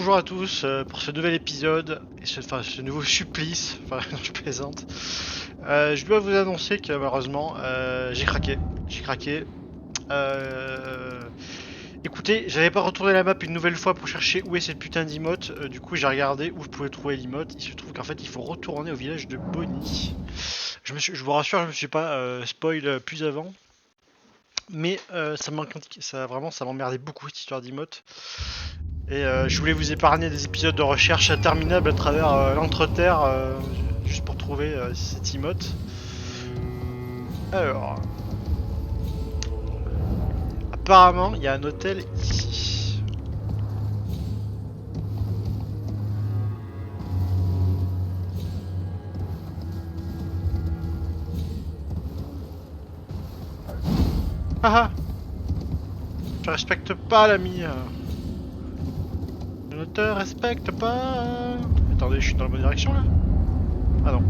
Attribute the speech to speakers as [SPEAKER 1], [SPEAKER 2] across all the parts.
[SPEAKER 1] bonjour à tous pour ce nouvel épisode et ce nouveau supplice. Enfin, je plaisante. Je dois vous annoncer que malheureusement, j'ai craqué. J'ai craqué. Euh, Écoutez, j'avais pas retourné la map une nouvelle fois pour chercher où est cette putain d'imote. Du coup, j'ai regardé où je pouvais trouver l'imote. Il se trouve qu'en fait, il faut retourner au village de Bonny. Je vous rassure, je me suis pas spoil plus avant. Mais ça m'emmerdait beaucoup cette histoire d'imote. Et je voulais vous épargner des épisodes de recherche interminables à travers l'entreterre juste pour trouver cette emote. Alors, apparemment, il y a un hôtel ici. Ah ah, je respecte pas l'ami. Je ne te respecte pas. Attendez, je suis dans la bonne direction là. Ah non.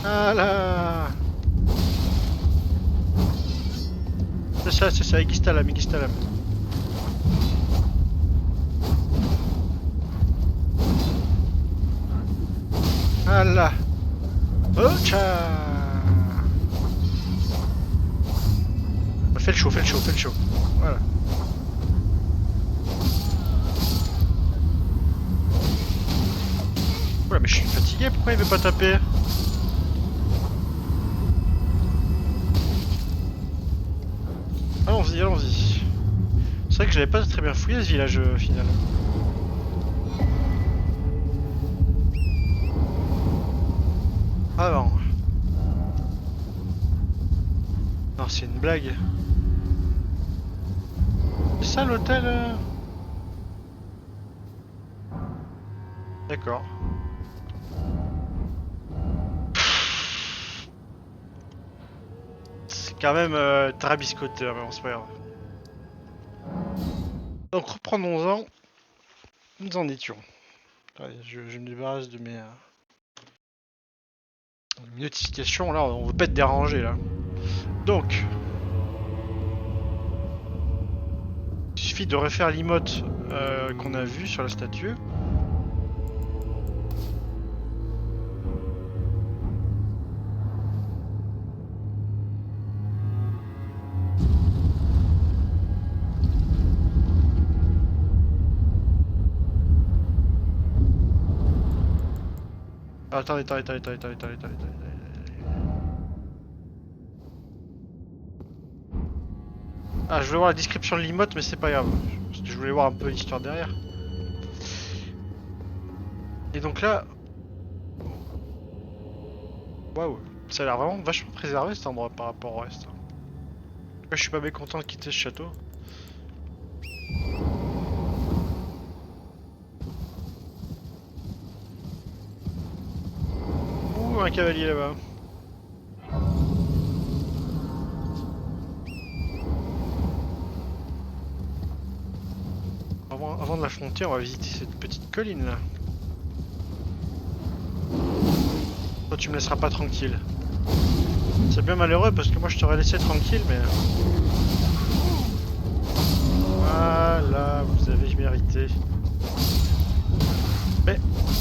[SPEAKER 1] Ah là. C'est ça, Aegistalam, Aegistalam. Ah là. Oh tcha. Fais le show, fais le show, fais le show. Voilà. Oula, mais je suis fatigué, pourquoi il veut pas taper? Allons-y, allons-y. C'est vrai que je l'avais pas très bien fouillé ce village final. Ah non. Non, c'est une blague. C'est ça l'hôtel D'accord. C'est quand même très biscoté, hein, mais bon, c'est pas grave. Donc reprenons-en. Nous en étions. Allez, je me débarrasse de mes notifications. Là, on veut pas être dérangé là. Donc, il suffit de refaire l'emote qu'on a vu sur la statue. Ah, attendez. Ah, je voulais voir la description de l'emote, mais c'est pas grave. Parce que je voulais voir un peu l'histoire derrière. Et donc là, waouh, ça a l'air vraiment vachement préservé cet endroit par rapport au reste. Moi, je suis pas mécontent de quitter ce château. Ouh, un cavalier là-bas. Avant de l'affronter, on va visiter cette petite colline là. Toi, tu me laisseras pas tranquille. C'est bien malheureux parce que moi je t'aurais laissé tranquille, mais. Voilà, vous avez mérité. Mais.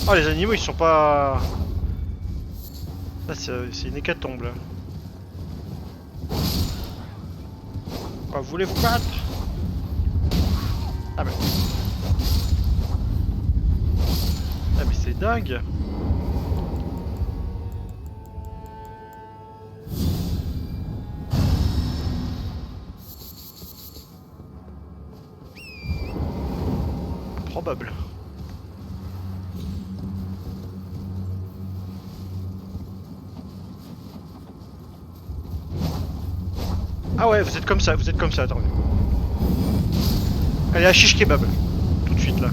[SPEAKER 1] Oh, les animaux ils sont pas. Là, c'est une hécatombe là. Quoi, vous voulez vous battre? Ah, mais. Ah, mais c'est dingue! Improbable. Ah ouais, vous êtes comme ça, attendez. Allez, à chiche kebab. Tout de suite là.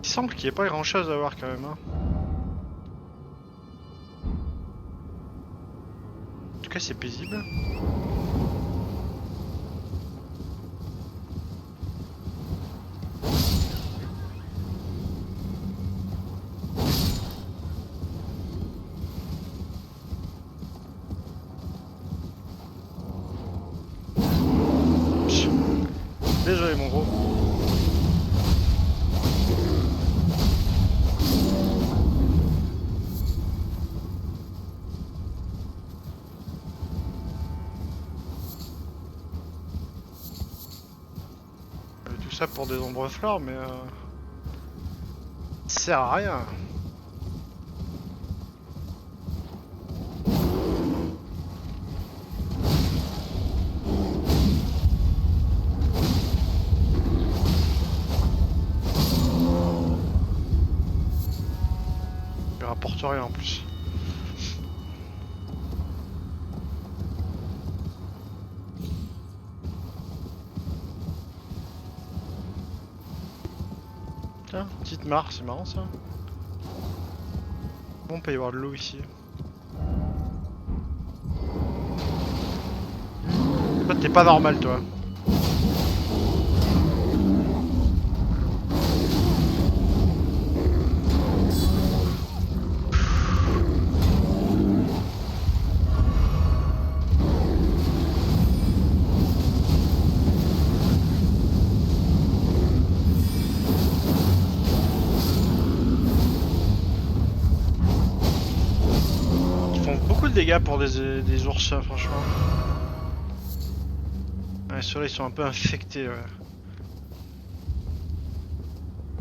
[SPEAKER 1] Il semble qu'il n'y ait pas grand chose à voir quand même. Hein. En tout cas, c'est paisible. ça pour des ombres fleurs, mais ça sert à rien. Il rapporte rien en plus. Tiens, petite mare, c'est marrant ça. Bon, on peut y avoir de l'eau ici. Toi, t'es pas normal, toi. Beaucoup de dégâts pour des ours, franchement. Ouais, ceux-là ils sont un peu infectés. Ouais.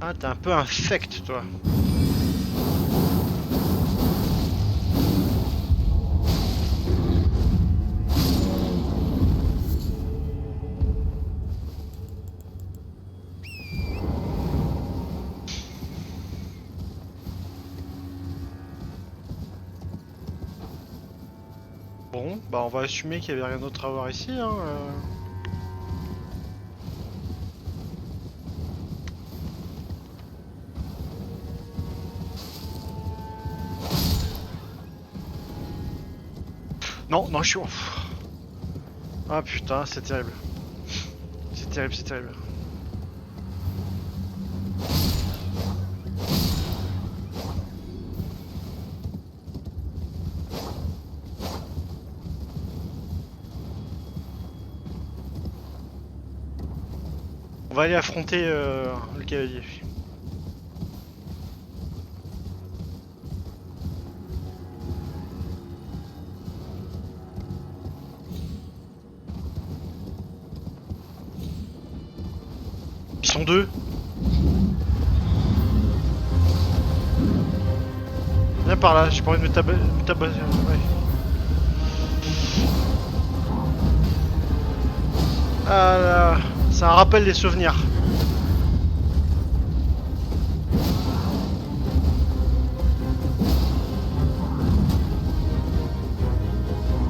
[SPEAKER 1] Ah, t'es un peu infect, toi. Bon, bah on va assumer qu'il y avait rien d'autre à voir ici. Hein, Non, non, je suis... Ah putain, c'est terrible. C'est terrible, c'est terrible. On va aller affronter le cavalier. Ils sont deux. Viens par là, j'ai pas envie de me tabasser. Ouais. Ah là, c'est un rappel des souvenirs.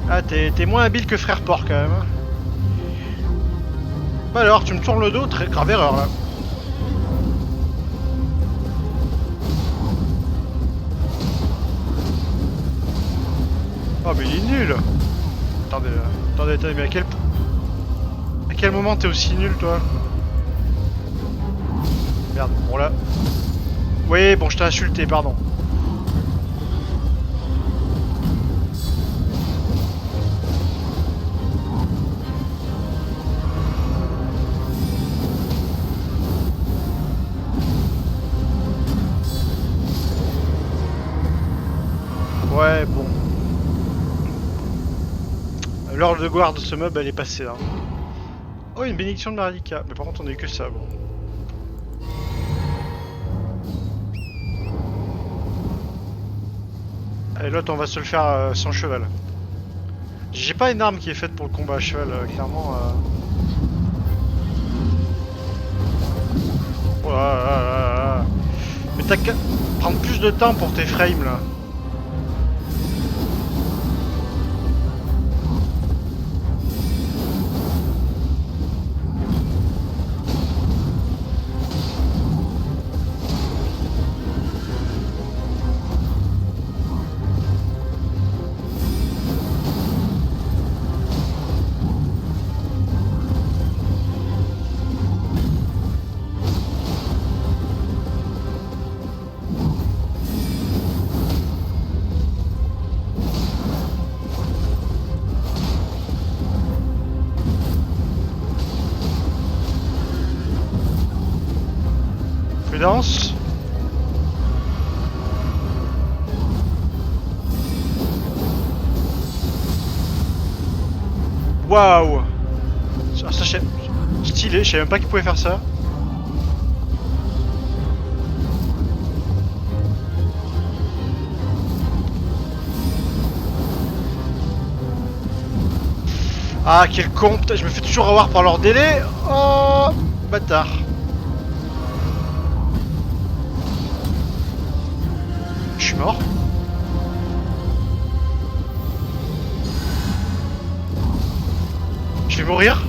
[SPEAKER 1] Ah, t'es moins habile que Frère Porc quand même. Hein. Bah alors, tu me tournes le dos, très grave erreur là. Oh mais il est nul. Attendez, attendez, mais à quel moment t'es aussi nul toi? Merde, bon là. Oui, bon, je t'ai insulté, pardon. Ouais, bon. L'heure de gloire de ce mob, elle est passée là. Oh, une bénédiction de Marika. Mais par contre, on a eu que ça, bon. Et l'autre, on va se le faire sans cheval. J'ai pas une arme qui est faite pour le combat à cheval, clairement. Oh là là là là. Mais t'as qu'à prendre plus de temps pour tes frames là. Prudence. Waouh. Ça, stylé, je savais même pas qu'il pouvait faire ça. Ah, quel con, putain, je me fais toujours avoir par leur délai. Oh, bâtard. Je suis mort. Je vais mourir.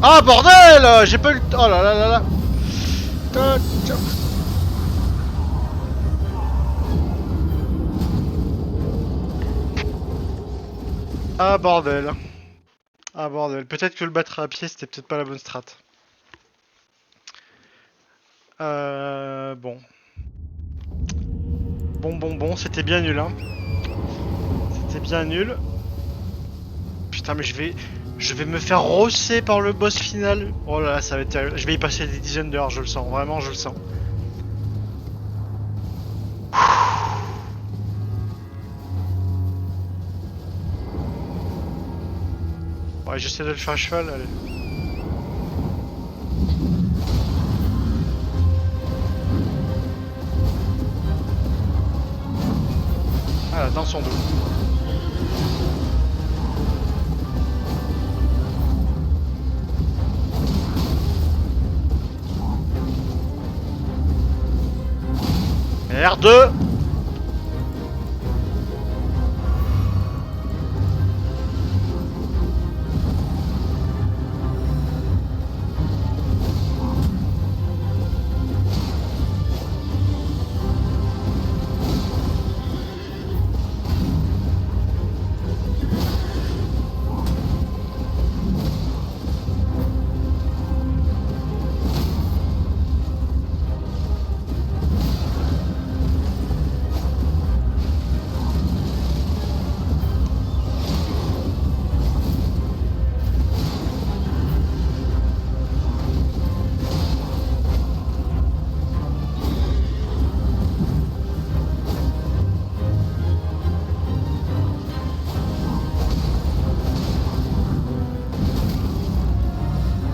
[SPEAKER 1] Ah, bordel. J'ai pas eu le temps. Oh là là là là. Ah, bordel. Ah, bordel. Peut-être que le battre à pied, c'était peut-être pas la bonne strat. Bon. Bon, c'était bien nul, hein. C'était bien nul. Putain, mais je vais me faire rosser par le boss final. Oh là là, ça va être terrible. Je vais y passer des dizaines d'heures, je le sens. Vraiment, je le sens. Ouais, j'essaie de le faire à cheval, allez. Voilà, dans son dos. Merde.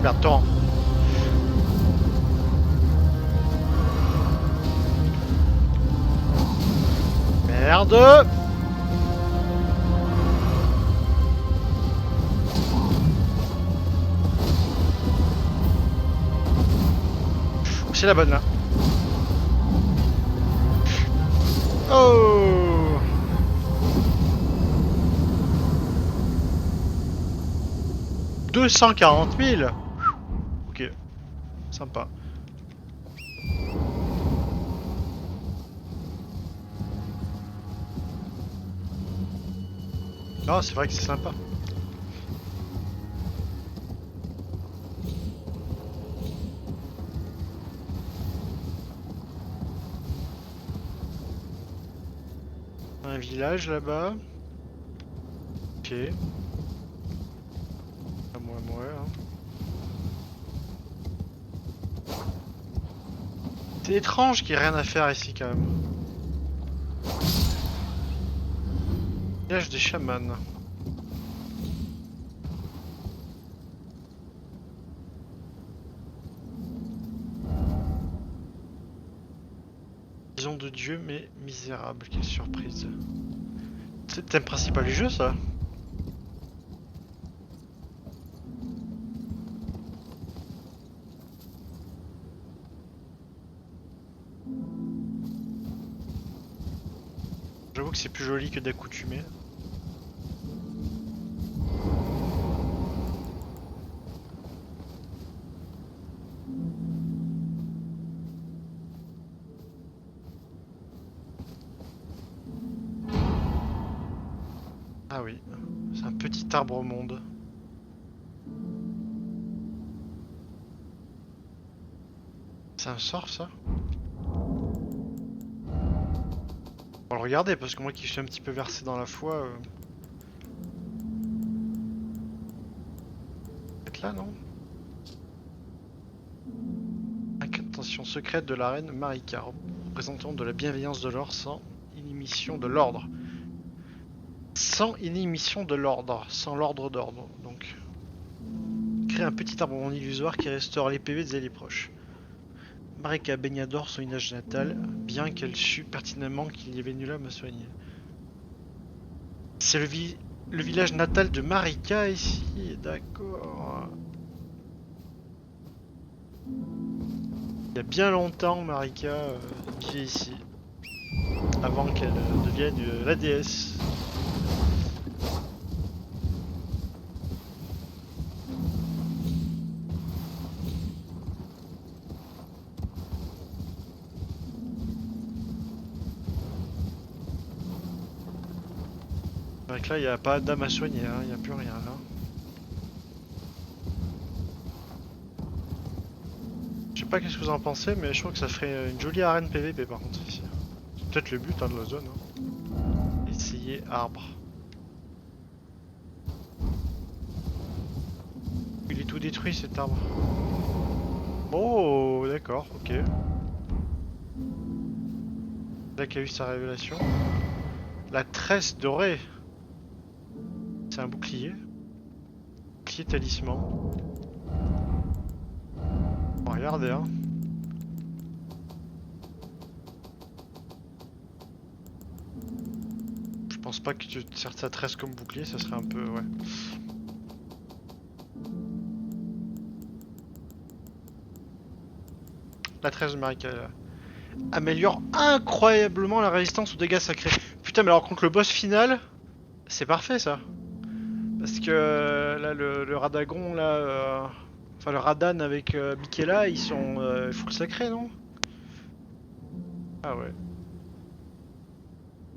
[SPEAKER 1] Merde, torrent. Merde. C'est la bonne là. Oh. 240 000. Ok, sympa. Non, c'est vrai que c'est sympa. Un village là-bas. Ok. À moi, hein. C'est étrange qu'il n'y ait rien à faire ici quand même. Village des chamans. Maison de Dieu mais misérable, quelle surprise. C'est le thème principal du jeu ça. J'avoue que c'est plus joli que d'accoutumé. Ah oui, c'est un petit arbre au monde. C'est un sort ça? On va le regarder parce que moi qui suis un petit peu versé dans la foi... Peut-être là non? incantation secrète de la reine Marika, représentant de la bienveillance de l'ordre sans inhibition de l'ordre. Sans inhibition de l'ordre, sans l'ordre d'ordre, donc. Crée un petit arbre en illusoire qui restaure les PV des alliés proches. Marika baigna d'or son village natal, bien qu'elle sût pertinemment qu'il y avait nul homme à soigner. C'est le village natal de Marika ici, d'accord. Il y a bien longtemps, Marika vivait ici, avant qu'elle devienne la déesse. Donc là, il n'y a pas d'âme à soigner, il n'y a plus rien là. Je sais pas qu'est-ce que vous en pensez, mais je trouve que ça ferait une jolie arène PVP par contre ici. C'est peut-être le but de la zone. Essayer arbre. Il est tout détruit cet arbre. Oh, d'accord, ok. Là qu'il y a eu sa révélation. La tresse dorée. C'est un bouclier. Bouclier talisman. Bon, regardez, hein. Je pense pas que tu te sers sa tresse comme bouclier, ça serait un peu... ouais. La tresse de Marika améliore incroyablement la résistance aux dégâts sacrés. Putain, mais alors contre le boss final, c'est parfait ça. Parce que là, le Radagon, là, enfin le Radan avec Michaela, ils sont full sacré, non? Ah ouais.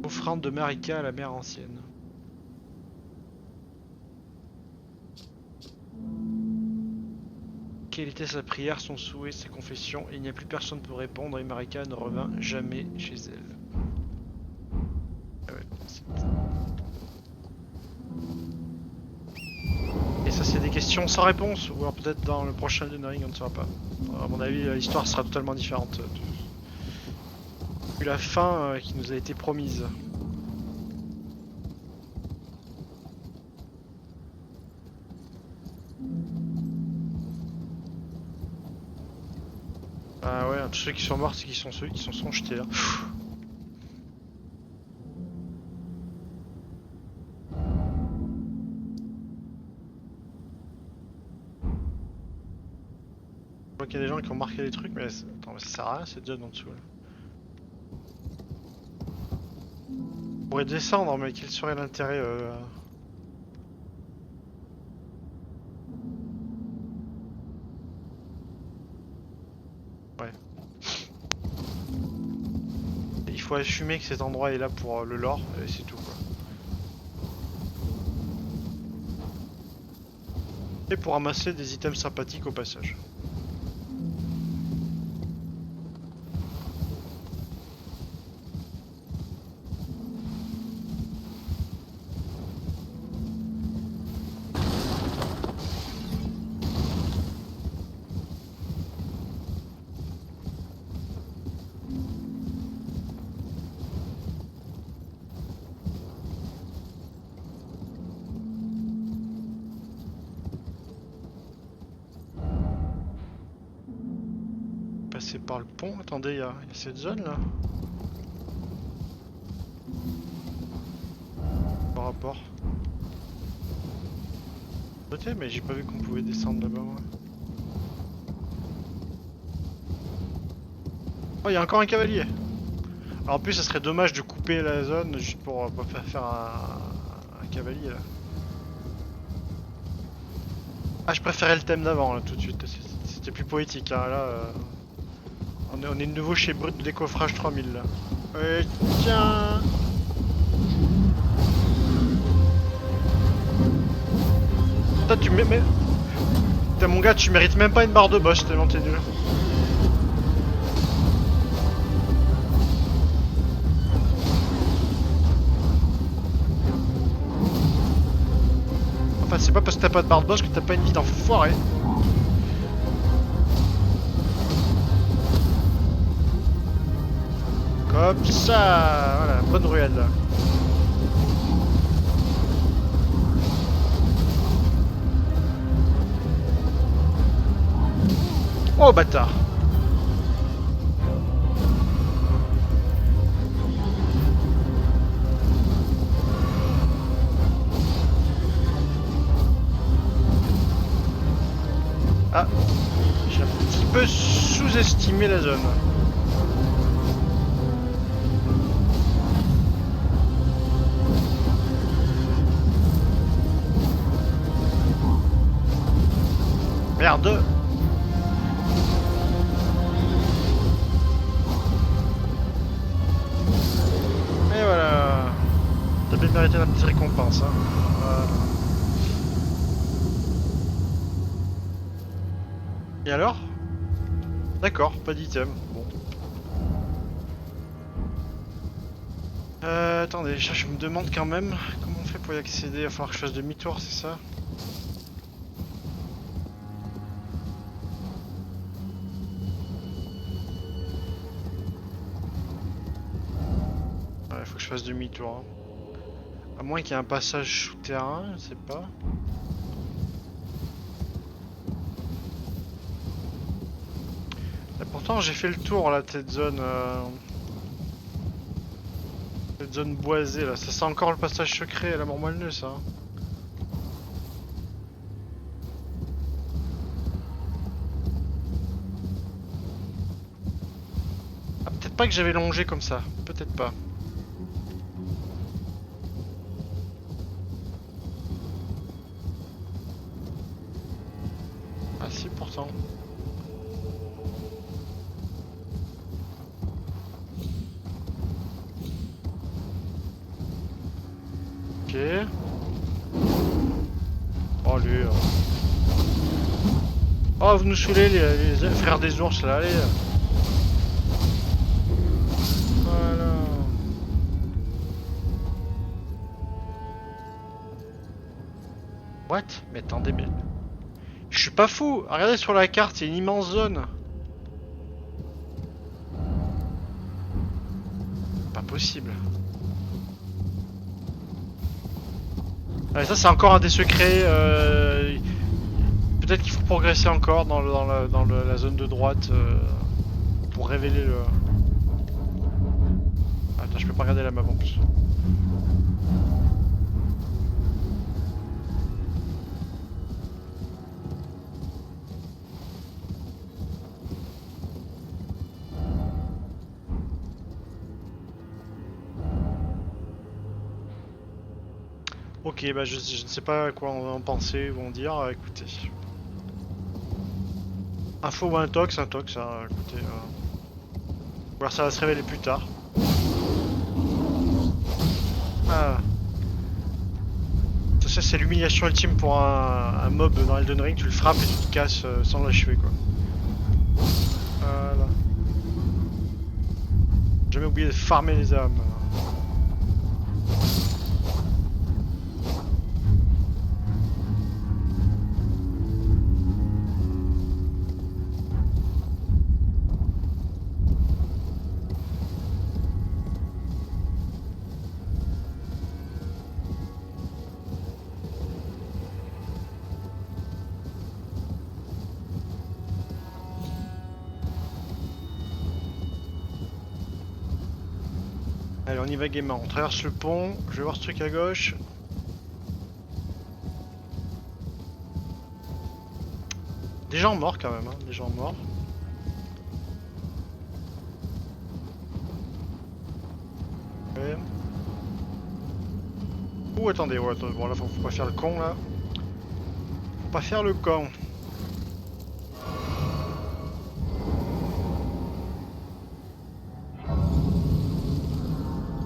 [SPEAKER 1] Offrande de Marika à la mère ancienne. Quelle était sa prière, son souhait, sa confession? Il n'y a plus personne pour répondre et Marika ne revint jamais chez elle. Ah ouais, et ça c'est des questions sans réponse, ou alors peut-être dans le prochain Elden Ring on ne saura pas. À mon avis l'histoire sera totalement différente. Vu la fin qui nous a été promise. Ah ouais, tous ceux qui sont morts c'est qui sont ceux qui sont jetés. Hein. Je vois qu'il y a des gens qui ont marqué des trucs, mais attends, mais ça sert à rien, c'est déjà en dessous. Là. On pourrait descendre, mais quel serait l'intérêt Ouais. Il faut assumer que cet endroit est là pour le lore, et c'est tout quoi. Et pour ramasser des items sympathiques au passage. Passer par le pont, attendez, il y a cette zone là. Par rapport. Ok, mais j'ai pas vu qu'on pouvait descendre là-bas. Ouais. Oh, il y a encore un cavalier. Alors en plus, ça serait dommage de couper la zone juste pour pas faire un cavalier là. Ah, je préférais le thème d'avant là tout de suite. C'était plus poétique hein. Là. On est de nouveau chez Brut de Décoffrage 3000 là. Tiens. Toi tu mets... Putain mon gars, tu mérites même pas une barre de boss tellement t'es nul. Enfin c'est pas parce que t'as pas de barre de boss que t'as pas une vie d'enfoiré. Hop ça, voilà, bonne ruelle là. Oh bâtard. Ah, j'ai un petit peu sous-estimé la zone. Merde. Et voilà. T'as bien mérité la petite récompense. Hein. Voilà. Et alors? D'accord, pas d'item. Bon. Attendez, je me demande quand même comment on fait pour y accéder. Il va falloir que je fasse demi-tour, c'est ça? Ouais, faut que je fasse demi-tour. Hein. À moins qu'il y ait un passage souterrain, je sais pas. Et pourtant, j'ai fait le tour là, de cette zone. Cette zone boisée là. Ça sent encore le passage secret à la mort moelle ça. Hein. Ah, peut-être pas que j'avais longé comme ça. Peut-être pas. Ah si, pourtant. Ok. Oh lui. Oh, vous nous saoulez les frères des ours là, allez. Voilà. What? Mais attendez, mais... Je suis pas fou. Regardez sur la carte, il y a une immense zone. Pas possible. Ouais, ça c'est encore un des secrets. Peut-être qu'il faut progresser encore dans la zone de droite pour révéler le... Attends, je peux pas regarder la map en plus. Ok, bah je ne sais pas à quoi on va en penser ou en dire. Écoutez. Info ou un tox, hein, écoutez. Ou alors ça va se révéler plus tard. Ah. Ça c'est l'humiliation ultime pour un mob dans Elden Ring. Tu le frappes et tu te casses sans l'achever quoi. Voilà. Jamais oublié de farmer les âmes. Allez, on y va gaiement. On traverse le pont. Je vais voir ce truc à gauche. Des gens morts quand même, hein. Des gens morts. Ouais. Ouh, attendez, ouais, attendez. Bon là, faut pas faire le con là. Faut pas faire le con.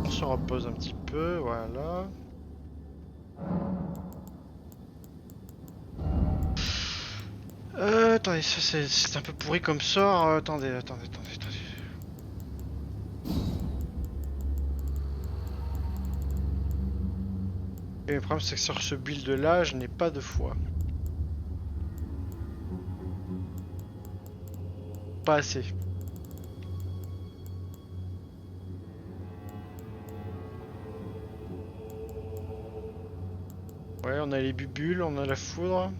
[SPEAKER 1] On se repose un petit peu, voilà. Attendez, ça c'est un peu pourri comme sort. Attendez. Et le problème c'est que sur ce build là, je n'ai pas de foi. Pas assez. Ouais, on a les bubules, on a la foudre.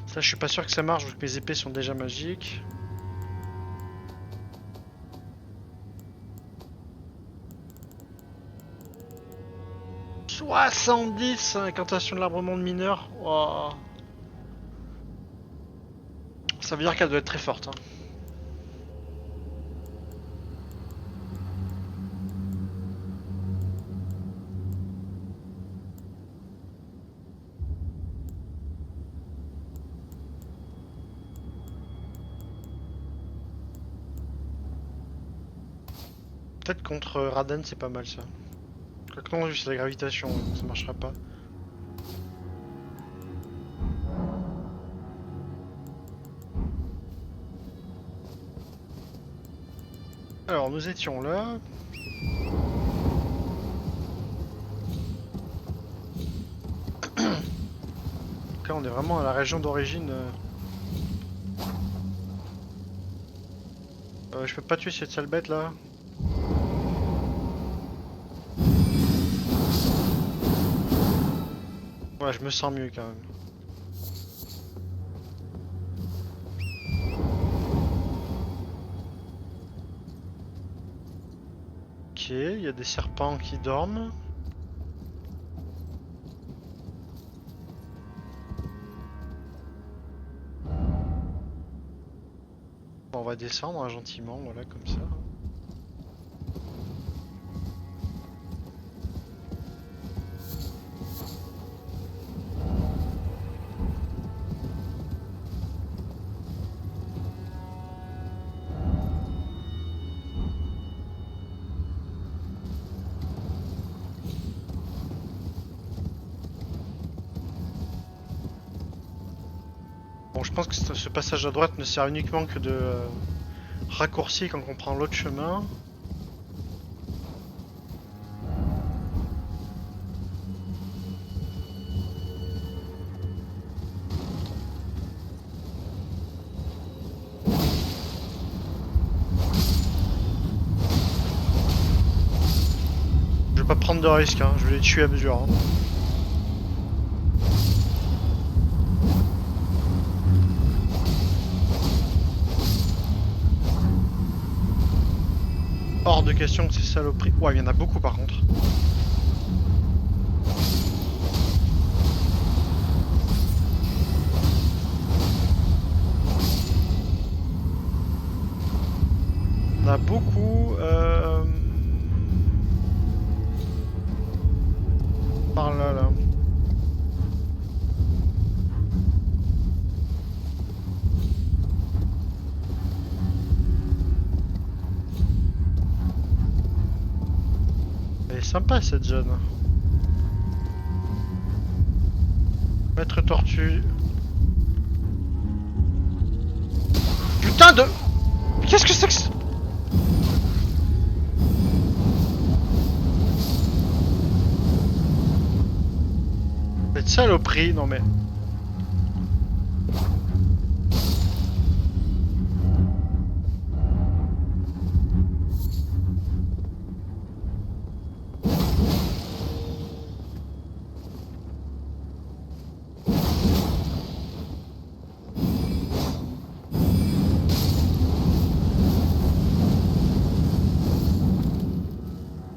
[SPEAKER 1] Ça, je suis pas sûr que ça marche vu que mes épées sont déjà magiques. « 70 incantation de l'arbrement de mineur. Wow. Ça veut dire qu'elle doit être très forte. Hein. Peut-être contre Raden, c'est pas mal ça. Quoique non, c'est la gravitation, donc ça marchera pas. Alors, nous étions là. Donc là, on est vraiment à la région d'origine. Je peux pas tuer cette sale bête là. Ouais, je me sens mieux quand même. Ok, il y a des serpents qui dorment. Bon, on va descendre hein, gentiment, voilà, comme ça. Bon, je pense que ce passage à droite ne sert uniquement que de raccourci quand on prend l'autre chemin. Je vais pas prendre de risque, hein, je vais les tuer à mesure. Hein. Hors de question que ces saloperies. Ouais, il y en a beaucoup par contre. On a beaucoup. Par là, là. Elle est sympa cette zone. Maître tortue. Putain de... Qu'est-ce que c'est que ça? Cette saloperie, non mais...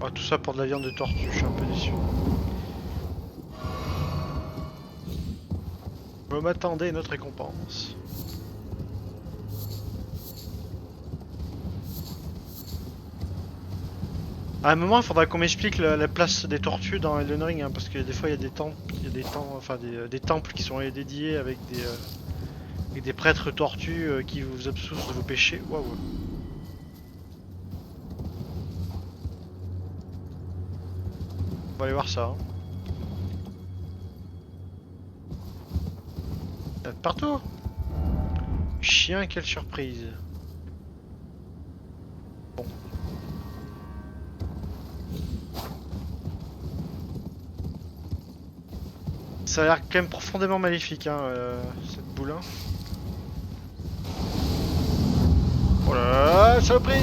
[SPEAKER 1] Oh, tout ça pour de la viande de tortue, je suis un peu déçu. Je m'attendais à notre récompense. À un moment, il faudra qu'on m'explique la place des tortues dans Elden Ring, hein, parce que des fois il y a des temples, des temples qui sont dédiés avec des prêtres tortues qui vous absousent de vos péchés. Waouh. On va aller voir ça. Hein. Il y en a de partout. Chien, quelle surprise. Bon. Ça a l'air quand même profondément maléfique, hein, cette boule. Hein. Oh là là, saloperie!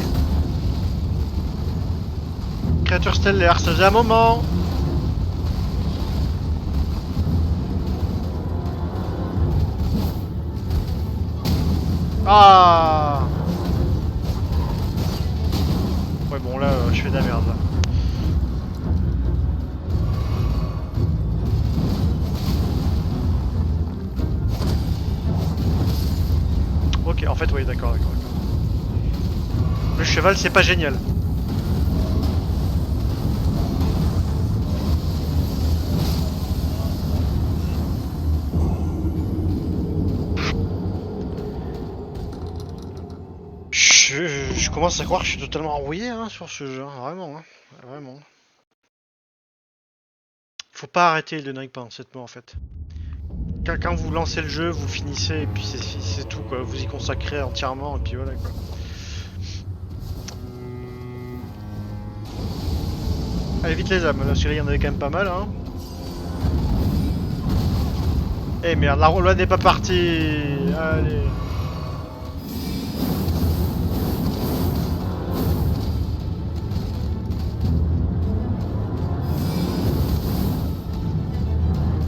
[SPEAKER 1] créature stellaire, ça faisait un moment. Ah. Ouais bon là je fais de la merde là. Ok, en fait oui d'accord. Le cheval c'est pas génial. Je commence à croire que je suis totalement envoyé hein, sur ce jeu, hein, vraiment. Hein, vraiment. Faut pas arrêter le Night Pain, cette mot en fait. Quand vous lancez le jeu, vous finissez et puis c'est tout quoi. Vous y consacrez entièrement et puis voilà quoi. Allez vite les âmes, là celui-là il y en avait quand même pas mal hein. Eh merde, la roulade n'est pas partie. Allez.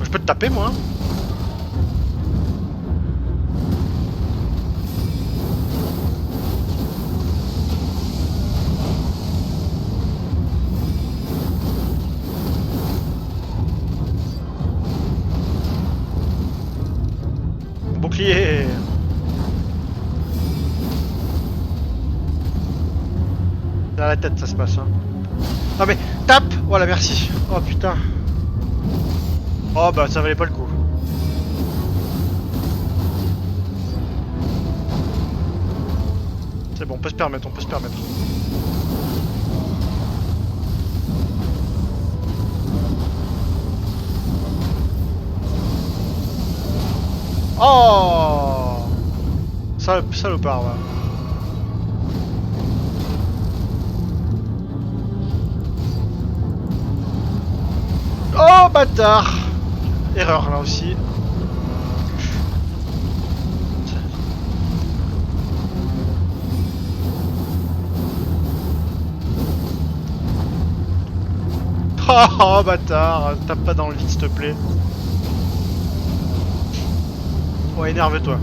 [SPEAKER 1] Je peux te taper moi hein. Bouclier. Dans la tête ça se passe hein. Ah mais tape. Voilà merci. Oh putain. Oh bah ça valait pas le coup. C'est bon, on peut se permettre, on peut se permettre. Oh salopard va. Oh bâtard. Erreur là aussi. Oh bâtard, tape pas dans le vide s'il te plaît. Oh énerve-toi.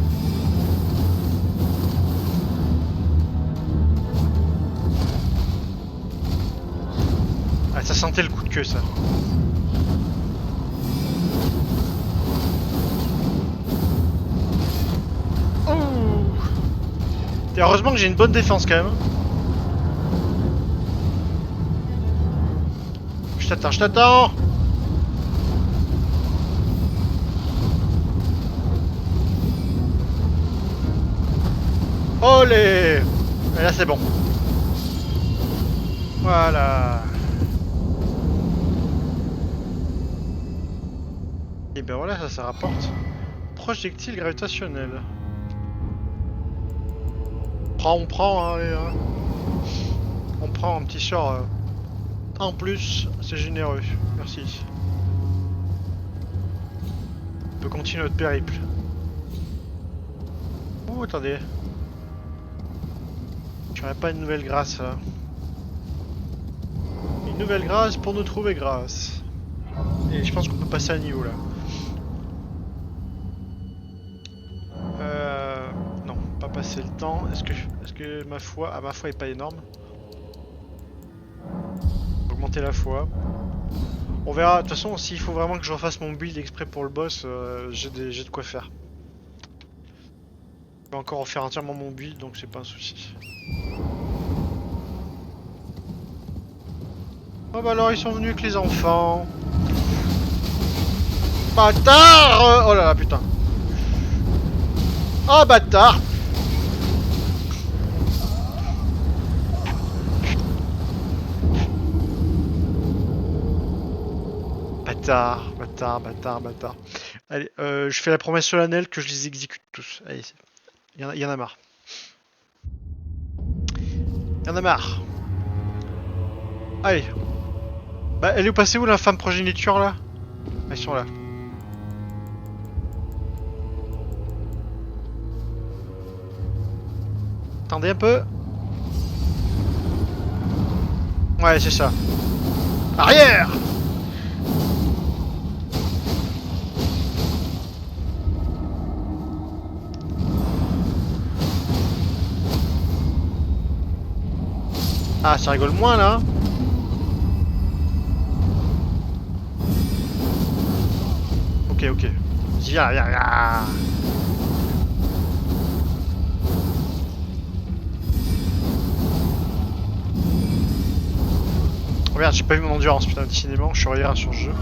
[SPEAKER 1] Ah ça sentait le coup de queue ça. Oh. Et heureusement que j'ai une bonne défense quand même. Je t'attends, je t'attends. Olé. Et là c'est bon. Voilà. Et ben voilà, ça rapporte. Projectile gravitationnel. On prend, hein, allez, hein. On prend un petit sort en plus, c'est généreux. Merci. On peut continuer notre périple. Oh, attendez. J'aurais pas une nouvelle grâce là. Une nouvelle grâce pour nous trouver grâce. Et je pense qu'on peut passer à niveau là. Non, pas passer le temps. Est-ce que ma foi... Ah, ma foi est pas énorme. Augmenter la foi. On verra. De toute façon, s'il faut vraiment que je refasse mon build exprès pour le boss, j'ai de quoi faire. Je vais encore refaire entièrement mon build, donc c'est pas un souci. Oh bah alors ils sont venus avec les enfants. Bâtard. Oh là là putain. Oh bâtard. Bâtard. Allez, je fais la promesse solennelle que je les exécute tous. Allez, il y en a marre. Il y en a marre. Allez. Bah, elle est passée où l'infâme progéniture là? Ah, ils sont là. Attendez un peu. Ouais, c'est ça. Arrière! Ah, ça rigole moins là. Ok, ok. Viens, viens, viens. Oh merde, j'ai pas vu mon endurance, putain, décidément, je suis arrivé sur le jeu.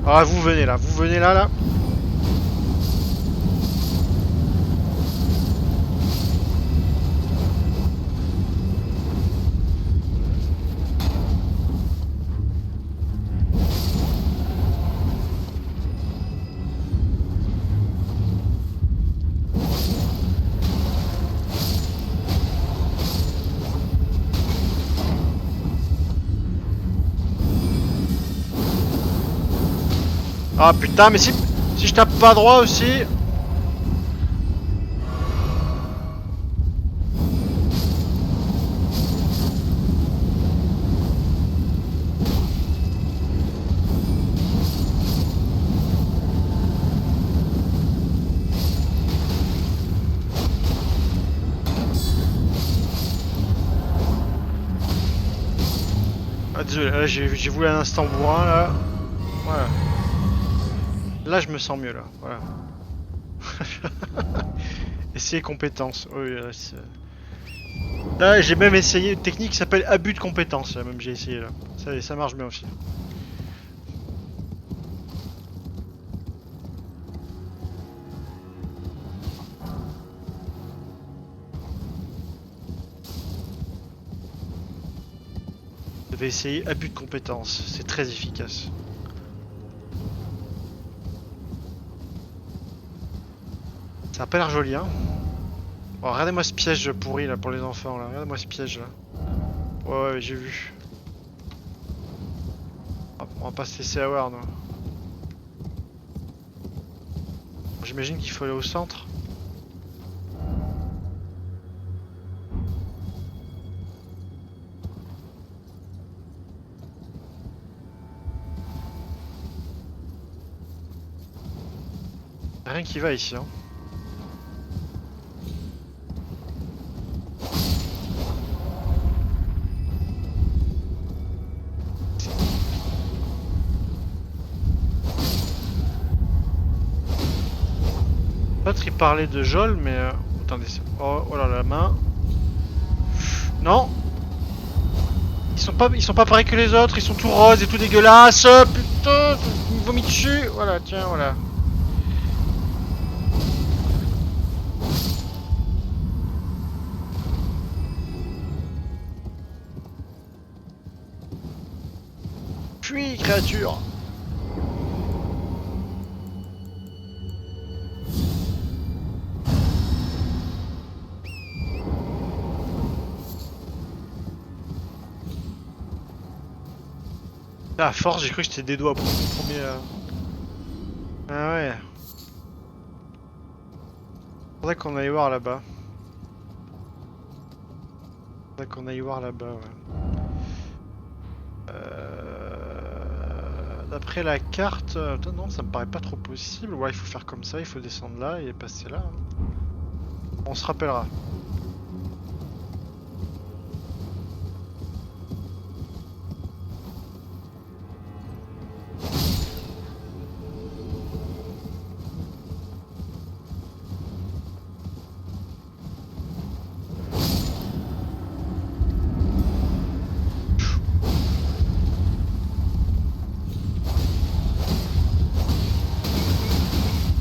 [SPEAKER 1] Ah, vous venez là, là. Ah putain, mais si je tape pas droit aussi. Ah désolé, là j'ai voulu un instant bourrin là. Voilà. Là je me sens mieux là, voilà. Essayer compétence. Oui, là j'ai même essayé une technique qui s'appelle abus de compétence, là même j'ai essayé là. Ça marche bien aussi. Je vais essayer abus de compétence, c'est très efficace. Ça a pas l'air joli hein. Oh, regardez-moi ce piège pourri là pour les enfants là, regardez-moi ce piège là. Ouais, j'ai vu. On va pas se laisser avoir nous. J'imagine qu'il faut aller au centre. Rien qui va ici hein. L'autre il parlait de Jol mais attendez, oh là la main. Non. Ils sont pas pareils que les autres, ils sont tout roses et tout dégueulasses. Putain, ils me vomit dessus. Voilà, tiens, voilà. Fuis, créature. Ah, à force, j'ai cru que j'étais des doigts pour le premier. Ah ouais. Faudrait qu'on aille voir là-bas. Faudrait qu'on aille voir là-bas, ouais. D'après la carte, non, ça me paraît pas trop possible. Ouais, il faut faire comme ça, il faut descendre là et passer là. On se rappellera.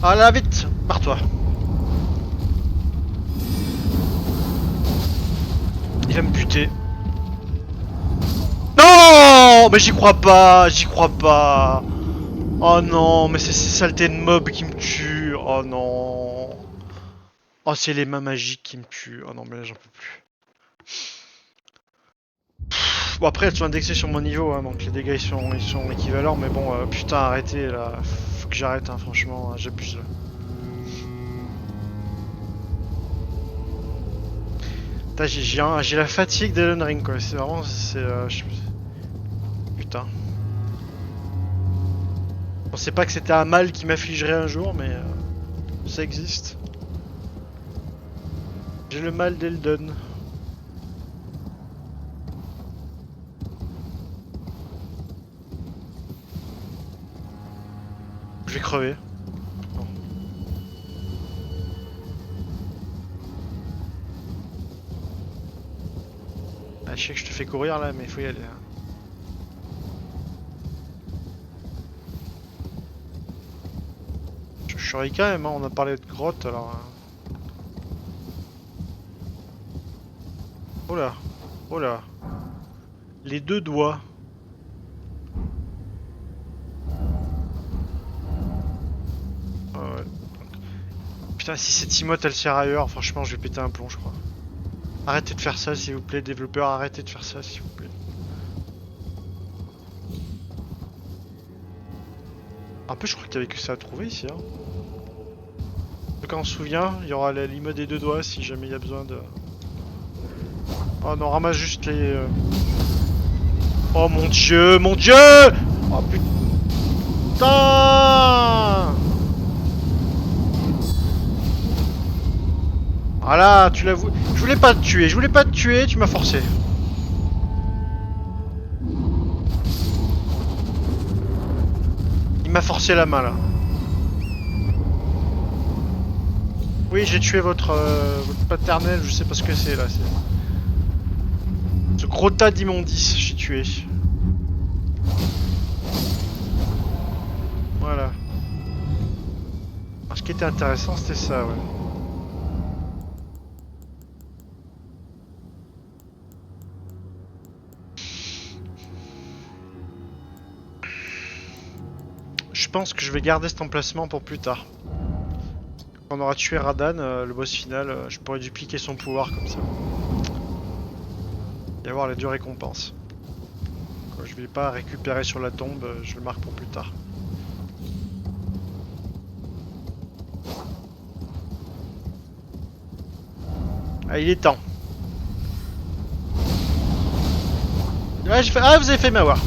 [SPEAKER 1] Ah là, vite, barre-toi. Il va me buter. Non, mais j'y crois pas, j'y crois pas. Oh non, mais c'est ces saletés de mobs qui me tuent. Oh non. Oh, c'est les mains magiques qui me tuent. Oh non, mais là j'en peux plus. Bon, après elles sont indexées sur mon niveau, hein, donc les dégâts ils sont équivalents. Mais bon, putain, arrêtez là. Faut que j'arrête, hein, franchement, hein, j'abuse là. J'ai la fatigue d'Elden Ring quoi, c'est vraiment... Putain. Je pensais pas que c'était un mal qui m'affligerait un jour, mais ça existe. J'ai le mal d'Elden. Je vais crever. Non. Ah, je sais que je te fais courir là, mais il faut y aller. Hein. Je suis quand même, hein, on a parlé de grotte alors. Oh là, oh là. Les deux doigts. Ah ouais. Putain, si cette emote elle sert ailleurs, franchement, je vais péter un plomb, je crois. Arrêtez de faire ça, s'il vous plaît, développeurs, arrêtez de faire ça, s'il vous plaît. Un peu, je crois qu'il y avait que ça à trouver ici. Hein. Quand on se souvient, il y aura l'emote des deux doigts si jamais il y a besoin de. Oh non, ramasse juste les. Oh mon dieu, mon dieu! Oh putain! Voilà, tu l'as voulu. Je voulais pas te tuer, tu m'as forcé. Il m'a forcé la main là. Oui, j'ai tué votre paternel, je sais pas ce que c'est là. Ce gros tas d'immondices, j'ai tué. Voilà. Alors, ce qui était intéressant, c'était ça, ouais. Je pense que je vais garder cet emplacement pour plus tard. Quand on aura tué Radan, le boss final, je pourrais dupliquer son pouvoir comme ça. Et avoir les deux récompenses. Quand je vais pas récupérer sur la tombe, je le marque pour plus tard. Ah, il est temps. Ouais, ah, vous avez fait m'avoir.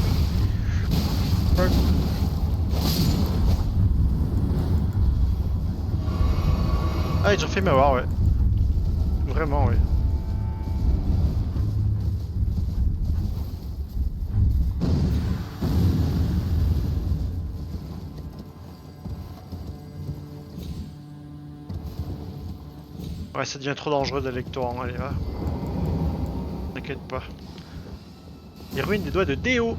[SPEAKER 1] Ah, ils ont fait m'avoir, ouais. Vraiment, ouais. Ouais, ça devient trop dangereux d'aller avec toi, allez, va. T'inquiète pas. Les ruines des doigts de Déo.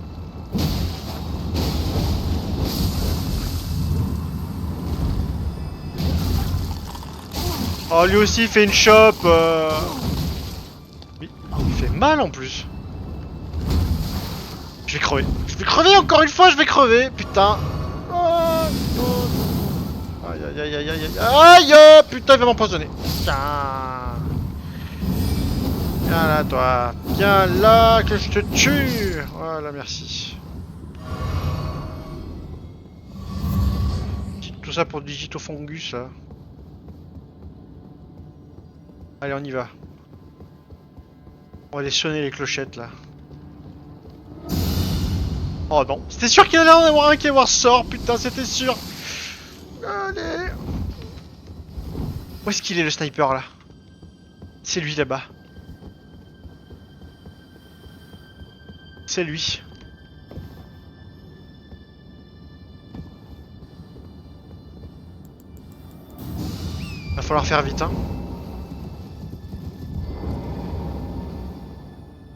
[SPEAKER 1] Oh, lui aussi il fait une chope. Mais il fait mal en plus. Je vais crever. Je vais crever encore une fois, je vais crever. Putain. Oh, non. Aïe aïe aïe aïe aïe aïe. Aïe. Putain, il va m'empoisonner. Putain. Viens là, toi. Viens là, que je te tue. Voilà, merci. Tout ça pour Digitofungus là. Allez, on y va. On va aller sonner les clochettes là. Oh non, c'était sûr qu'il allait en avoir un qui allait voir sort, putain, c'était sûr. Allez. Où est-ce qu'il est le sniper là? C'est lui là-bas. C'est lui. Va falloir faire vite, hein.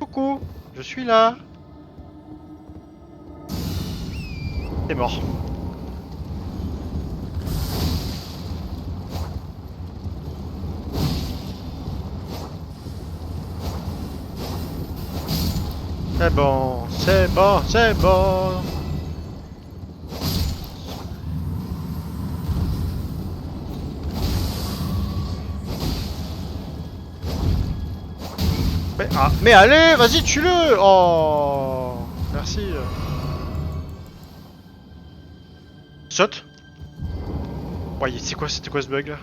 [SPEAKER 1] Coucou, je suis là. T'es mort. C'est bon, c'est bon, c'est bon. Mais, ah, mais allez, vas-y, tue-le. Oh, merci. Saute. Ouais, c'est quoi, c'était quoi ce bug là?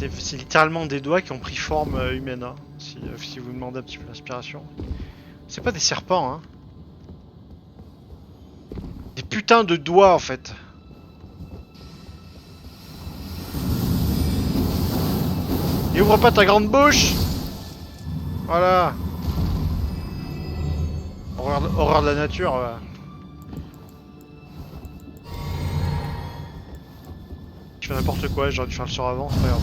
[SPEAKER 1] c'est littéralement des doigts qui ont pris forme humaine, hein, si vous demandez un petit peu l'inspiration. C'est pas des serpents, hein. Des putains de doigts en fait. Et ouvre pas ta grande bouche. Voilà. Horreur de la nature. Je fais n'importe quoi, j'aurais dû faire le sort avant, c'est pas grave.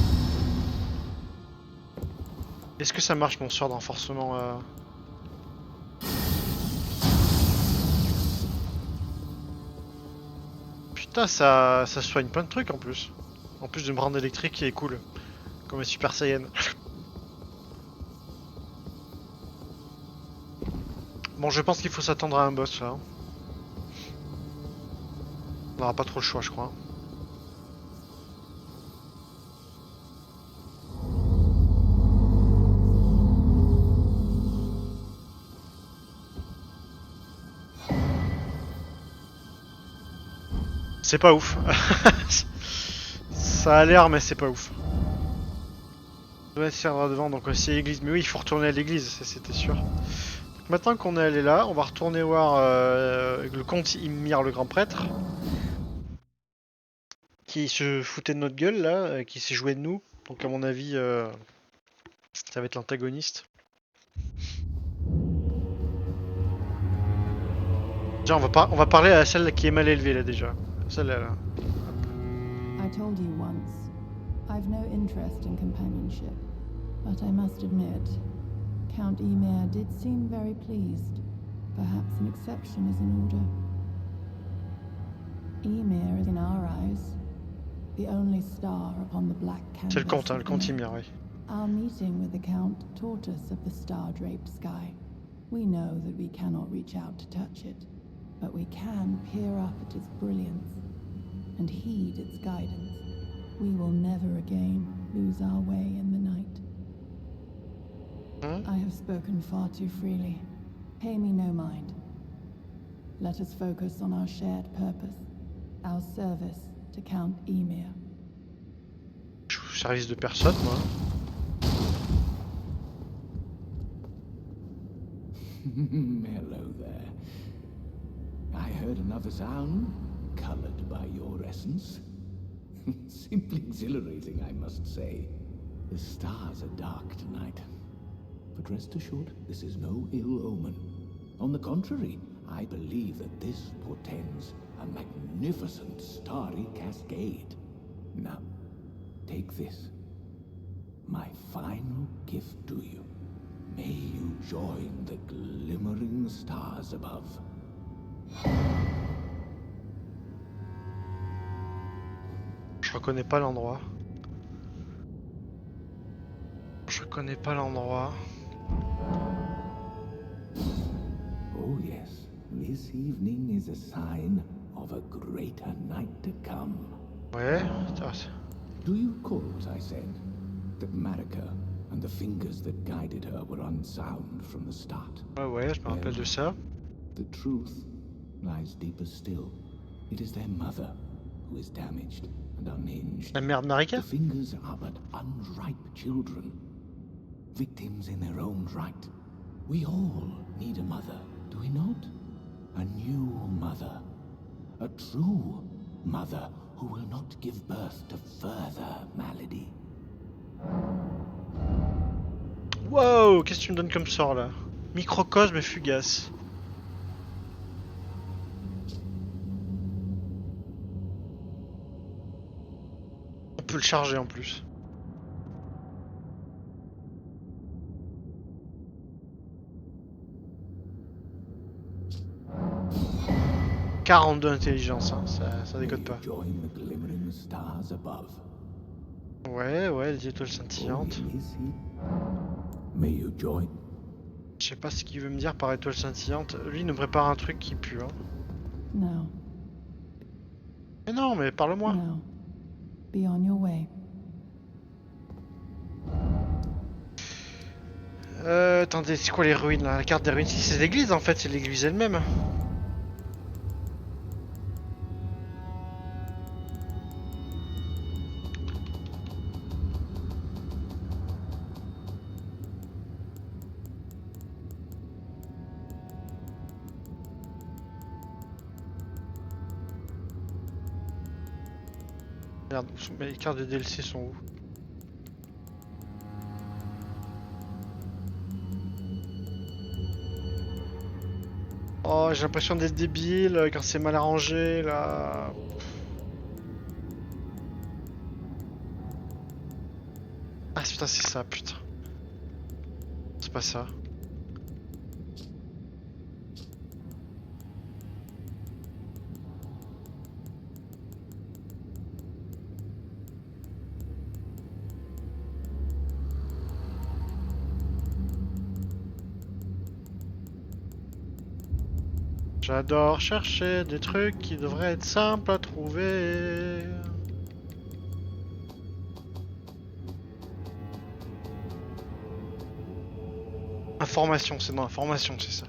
[SPEAKER 1] Est-ce que ça marche mon sort de renforcement Putain, ça soigne plein de trucs en plus. En plus de me rendre électrique qui est cool. Comme un Super Saiyan. Bon, je pense qu'il faut s'attendre à un boss là. On n'aura pas trop le choix, je crois. C'est pas ouf. Ça a l'air, mais c'est pas ouf. On doit se faire devant, donc aussi l'église. Mais oui, il faut retourner à l'église, c'était sûr. Donc maintenant qu'on est allé là, on va retourner voir le comte Ymir, le grand prêtre. Qui se foutait de notre gueule là, qui s'est joué de nous. Donc à mon avis, ça va être l'antagoniste. Déjà, on va parler à celle qui est mal élevée là déjà. Celle-là. Là.
[SPEAKER 2] I told you once, I've no interest in companionship, but I must admit, Count Ymir did seem very pleased. Perhaps an exception is in order. Ymir is in our eyes the only star upon the black canvas.
[SPEAKER 1] C'est le comte, hein, le comte Ymir, oui.
[SPEAKER 2] Our meeting with the Count taught us of the star-draped sky. We know that we cannot reach out to touch it, but we can peer up at its brilliance and heed its guidance. We will never again lose our way in the night. I have spoken far too freely. Pay me no mind. Let us focus on our shared purpose, our service to Count Ymir.
[SPEAKER 1] Je suis au service de personne, moi.
[SPEAKER 3] Hello there. I heard another sound, colored by your essence. Simply exhilarating, I must say. The stars are dark tonight. But rest assured, this is no ill omen. On the contrary, I believe that this portends a magnificent starry cascade. Now, take this. My final gift to you. May you join the glimmering stars above.
[SPEAKER 1] Je reconnais pas l'endroit. Je reconnais pas l'endroit.
[SPEAKER 3] Oh yes, this evening is a sign of a greater night to come.
[SPEAKER 1] Ouais,
[SPEAKER 3] Do you recall what I said? That Marika and the fingers that guided her were unsound from the start.
[SPEAKER 1] ouais, je me rappelle de ça.
[SPEAKER 3] The truth lies deeper still. It is their mother who is damaged and unhinged.
[SPEAKER 1] La mère de Marika?
[SPEAKER 3] The fingers are but unripe children, victims in their own right. We all need a mother, do we not? A new mother. A true mother who will not give birth to further malady.
[SPEAKER 1] Wow, qu'est-ce que tu me donnes comme sort là? Microcosme fugace. On peut le charger en plus. « 42 intelligence, hein, ça déconne pas. Ouais, les étoiles scintillantes. Je sais pas ce qu'il veut me dire par étoile scintillante. Lui, il nous prépare un truc qui pue, hein.
[SPEAKER 2] No.
[SPEAKER 1] Mais non, mais parle-moi.
[SPEAKER 2] No. Be on your way.
[SPEAKER 1] Attendez, c'est quoi les ruines là? La carte des ruines, c'est l'église en fait, c'est l'église elle-même. Merde, les cartes de DLC sont où? Oh, j'ai l'impression d'être débile quand c'est mal arrangé là. Ah putain, c'est ça, putain. C'est pas ça. J'adore chercher des trucs qui devraient être simples à trouver. Information, c'est dans l'information, c'est ça.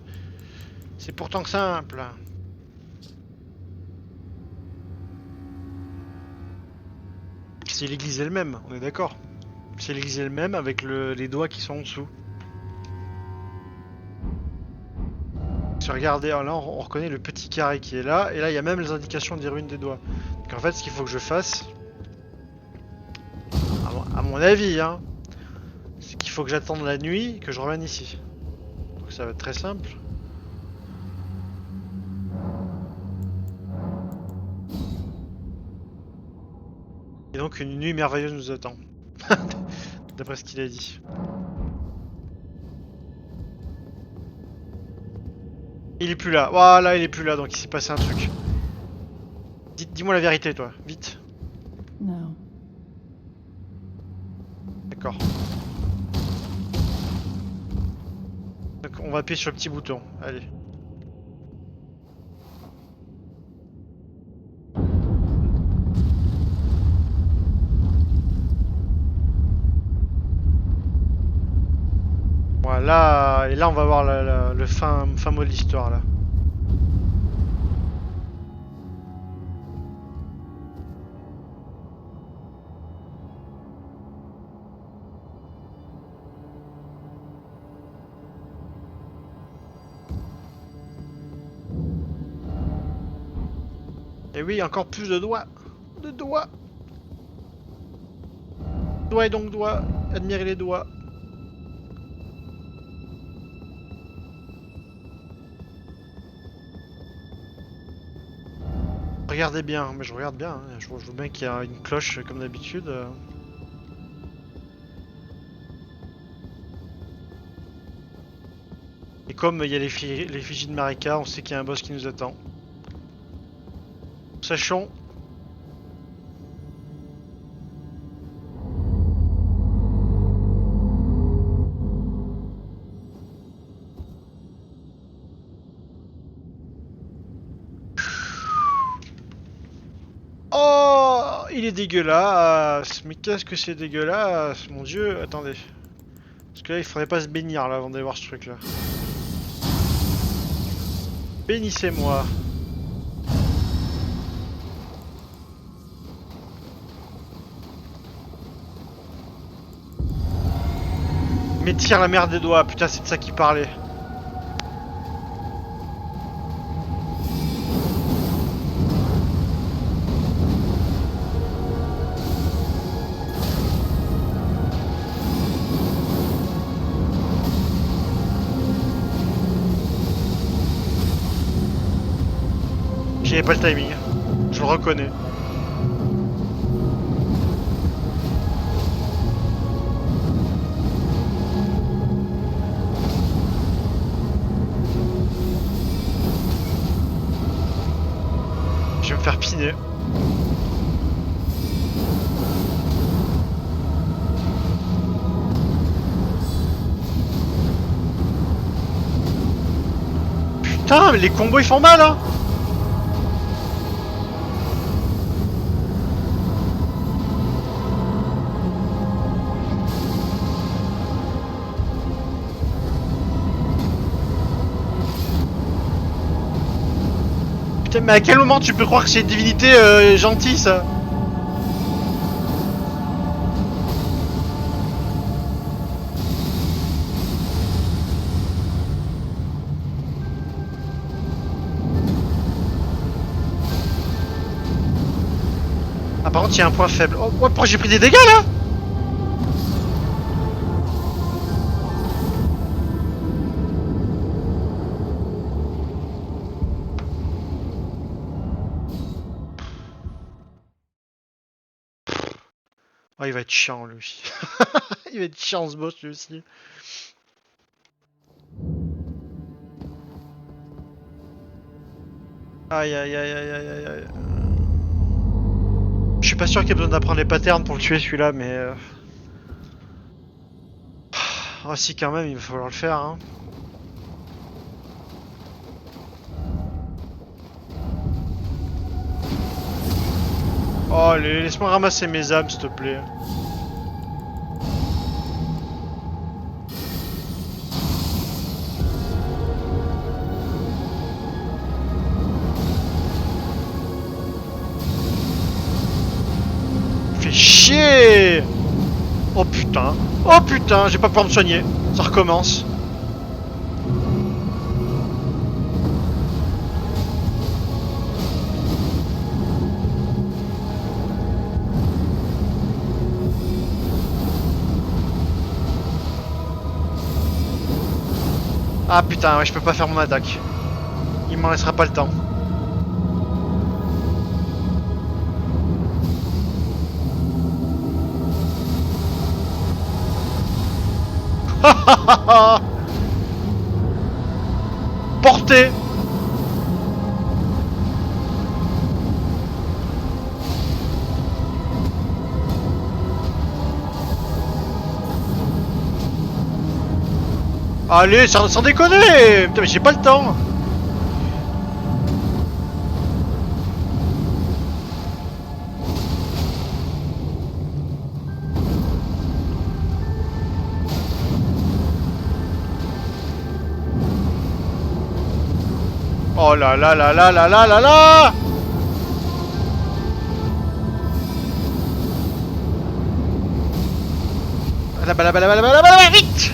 [SPEAKER 1] C'est pourtant simple. C'est l'église elle-même, on est d'accord. C'est l'église elle-même avec les doigts qui sont en dessous. Si regardez, là on reconnaît le petit carré qui est là, et là il y a même les indications des ruines des doigts. Donc en fait ce qu'il faut que je fasse, à mon avis, hein, c'est qu'il faut que j'attende la nuit et que je revienne ici. Donc ça va être très simple. Et donc une nuit merveilleuse nous attend. D'après ce qu'il a dit. Il est plus là. Voilà, il est plus là, donc il s'est passé un truc. Dis-moi la vérité, toi, vite.
[SPEAKER 2] No.
[SPEAKER 1] D'accord. Donc on va appuyer sur le petit bouton. Allez. Voilà, et là on va voir le fin mot de l'histoire là. Et oui, encore plus de doigts. De doigts. Doigts et donc doigts. Admirez les doigts. Regardez bien, mais je regarde bien, hein. Je vois bien qu'il y a une cloche comme d'habitude. Et comme il y a l'effigie de Marika, on sait qu'il y a un boss qui nous attend. Sachons. Oh, il est dégueulasse. Mais qu'est-ce que c'est dégueulasse, mon dieu. Attendez. Parce que là, il faudrait pas se bénir là avant d'aller voir ce truc là. Bénissez-moi. Mais tire la merde des doigts, putain, c'est de ça qu'il parlait. J'avais pas le timing, je le reconnais. Je vais me faire piner. Putain, mais les combos ils font mal, hein. Putain, mais à quel moment tu peux croire que c'est une divinité gentille ça? À Ah par contre il y a un point faible. Oh ouais, pourquoi j'ai pris des dégâts là? Oh il va être chiant lui aussi. Il va être chiant ce boss lui aussi. Aïe aïe aïe aïe aïe aïe aïe. Je suis pas sûr qu'il y ait besoin d'apprendre les patterns pour le tuer celui-là, mais... Ah si quand même, il va falloir le faire hein. Oh allez, laisse-moi ramasser mes âmes s'il te plaît. Fais chier. Oh putain. Oh putain, j'ai pas pouvoir me soigner. Ça recommence. Ah putain, ouais, je peux pas faire mon attaque. Il m'en laissera pas le temps. Portée. Allez, sans déconner. Putain mais j'ai pas le temps. Oh là là là là là là là là. Là, vite.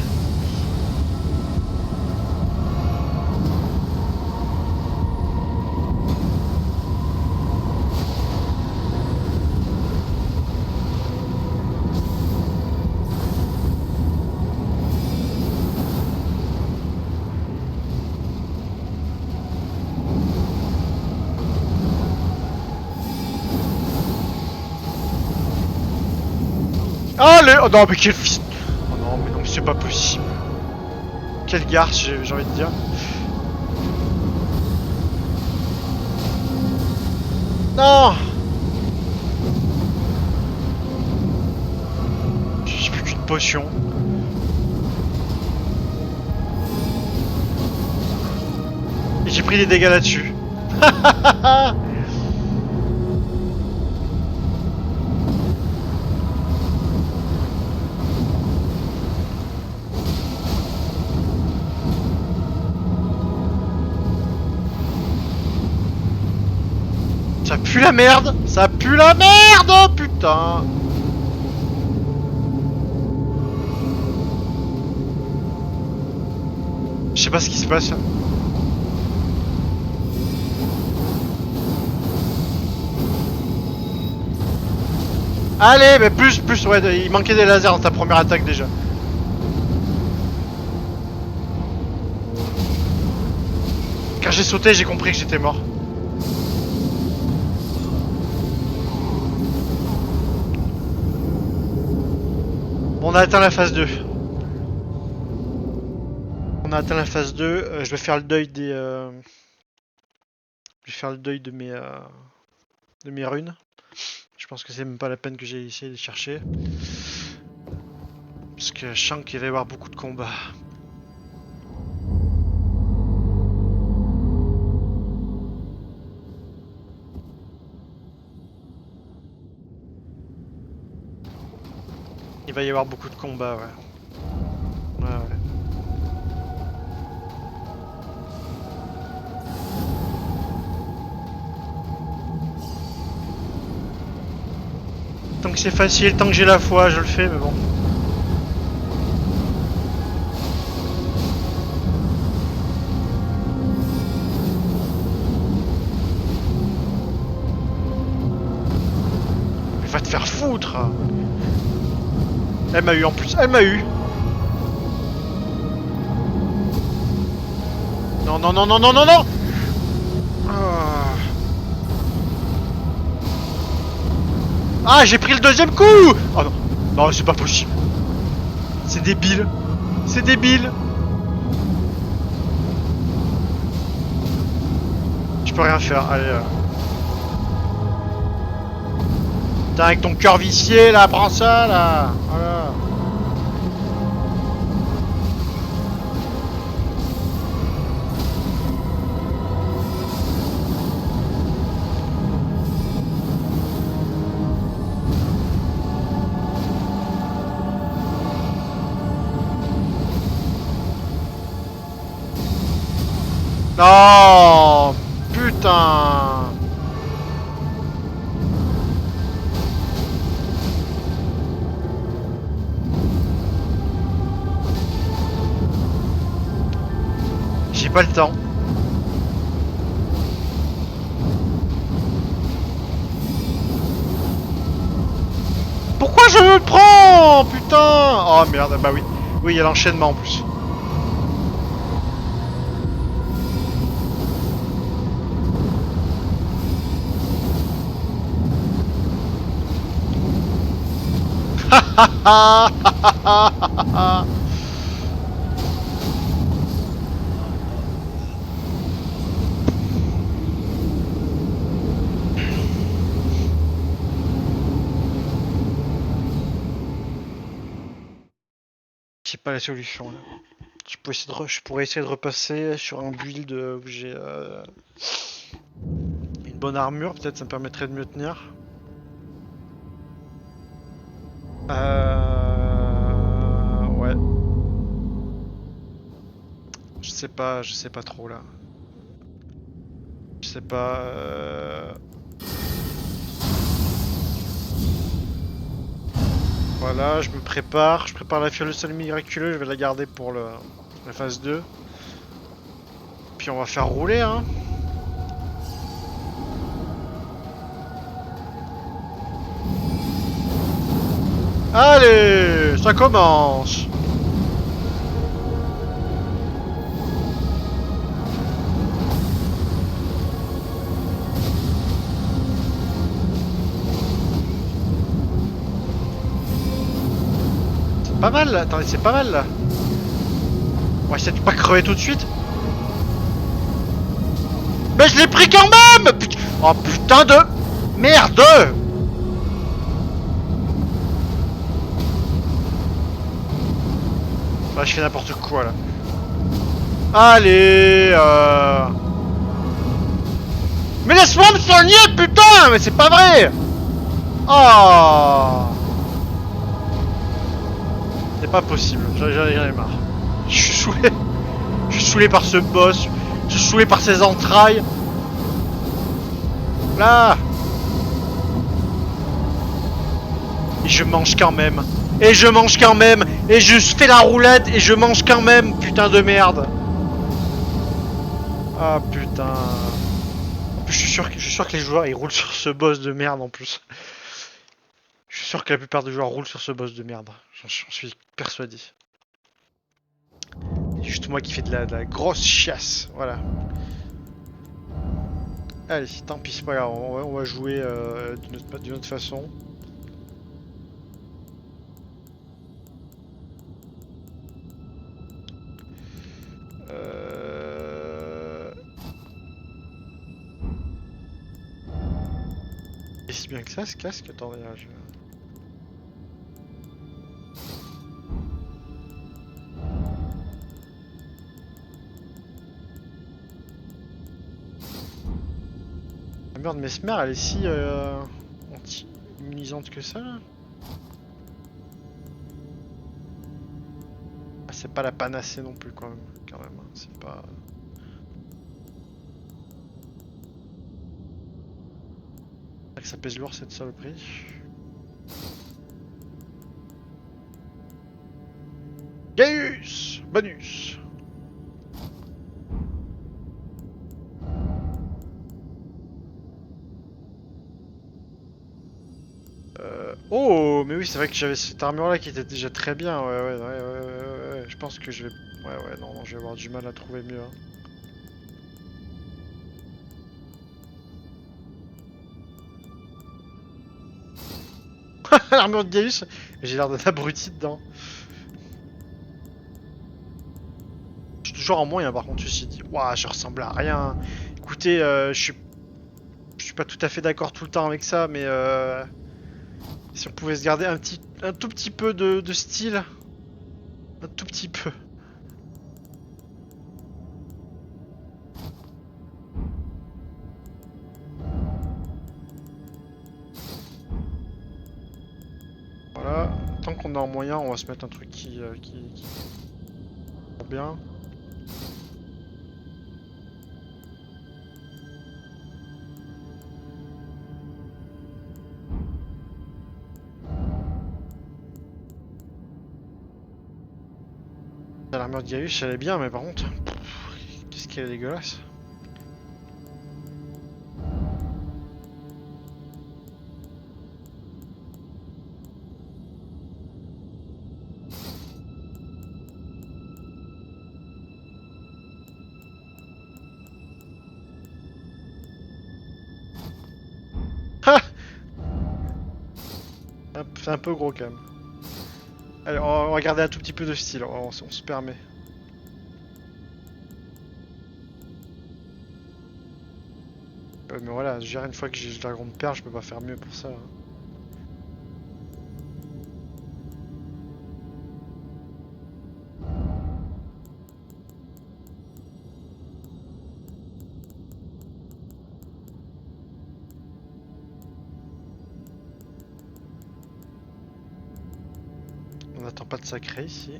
[SPEAKER 1] Allez. Oh non mais quel fils. Oh non mais non c'est pas possible. Quelle garce j'ai envie de dire. Non. J'ai plus qu'une potion. Et j'ai pris des dégâts là-dessus. Ça pue la merde. Ça pue la merde. Oh putain. Je sais pas ce qui se passe. Allez, mais plus, ouais, il manquait des lasers dans ta première attaque déjà. Quand j'ai sauté, j'ai compris que j'étais mort. Bon, on a atteint la phase 2. On a atteint la phase 2, je vais faire le deuil des... Je vais faire le deuil de mes runes. Je pense que c'est même pas la peine que j'ai essayé de les chercher. Parce que je sens qu'il va y avoir beaucoup de combats. Il va y avoir beaucoup de combats, ouais. Ouais, ouais. Tant que c'est facile, tant que j'ai la foi, je le fais, mais bon. te faire foutre. Elle m'a eu en plus, elle m'a eu. Non, non, non, non, non, non, non. Ah, j'ai pris le deuxième coup. Oh non, non, c'est pas possible. C'est débile. C'est débile. Je peux rien faire, allez. Putain, avec ton cœur vicié là, prends ça là. Voilà. Non, putain. J'ai pas le temps. Pourquoi je me le prends? Putain. Oh merde, bah oui. Oui, il y a l'enchaînement en plus. J'ai pas la solution là. Je pourrais essayer de repasser sur un build où j'ai une bonne armure, peut-être ça me permettrait de mieux tenir. Ouais. Je sais pas trop là. Je sais pas. Voilà, je prépare la fiole de sel miraculeux, je vais la garder pour la phase 2. Puis on va faire rouler hein. Allez, ça commence. C'est pas mal là, attendez, c'est pas mal là. On va essayer de pas crever tout de suite. Mais je l'ai pris quand même. Oh putain de merde. Là, je fais n'importe quoi là. Allez Mais laisse-moi me soigner, putain. Mais c'est pas vrai. Oh. C'est pas possible, j'en ai marre. Je suis saoulé. Je suis saoulé par ce boss. Je suis saoulé par ses entrailles. Là. Et je mange quand même. Et je mange quand même. Et je fais la roulette et je mange quand même. Putain de merde. Ah putain. En plus, je suis sûr que les joueurs ils roulent sur ce boss de merde en plus. Je suis sûr que la plupart des joueurs roulent sur ce boss de merde. J'en suis persuadé. C'est juste moi qui fais de la grosse chiasse. Voilà. Allez, tant pis, c'est pas grave. On va jouer d'une autre façon. Et si bien que ça, ce casque, attendez, là, Ah merde, Mesmer, elle est si anti-immunisante que ça, là. Ah, c'est pas la panacée non plus, quand même. Hein. C'est pas... Ça pèse lourd cette saloperie. Gaius Bonus. Oh, mais oui, c'est vrai que j'avais cette armure là qui était déjà très bien. Ouais. Je pense que je vais. Ouais, non, je vais avoir du mal à trouver mieux. Hein. L'armure de Gaius, j'ai l'air d'un abruti dedans. Je suis toujours en moyen par contre, ceci dit. Ouah, je ressemble à rien. Écoutez, je suis pas tout à fait d'accord tout le temps avec ça, mais si on pouvait se garder un tout petit peu de style. Un tout petit peu. Voilà. Tant qu'on est en moyen, on va se mettre un truc qui bien. L'armure de Gaius, elle est bien, mais par contre, qu'est-ce qu'elle est dégueulasse. Ah, c'est un peu gros quand même. Allez, on va garder un tout petit peu de style, on se permet. Mais voilà, je une fois que j'ai la grande perle, je peux pas faire mieux pour ça. Hein. On n'attend pas de sacré ici.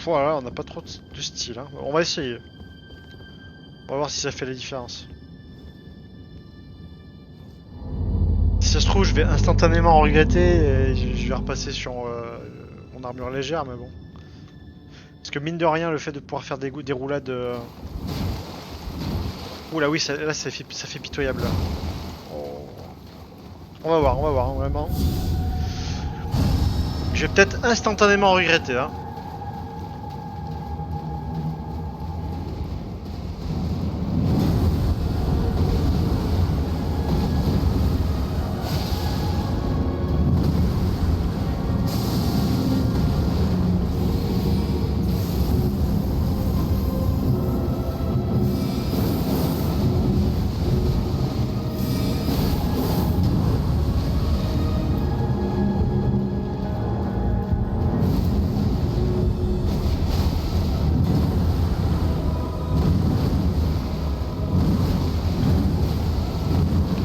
[SPEAKER 1] Voilà, on n'a pas trop de style. Hein. On va essayer. On va voir si ça fait la différence. Si ça se trouve, je vais instantanément regretter et je vais repasser sur mon armure légère, mais bon. Parce que mine de rien, le fait de pouvoir faire des roulades... Oula oui, là ça fait pitoyable. Là. Oh. On va voir, vraiment. Je vais peut-être instantanément regretter. Hein.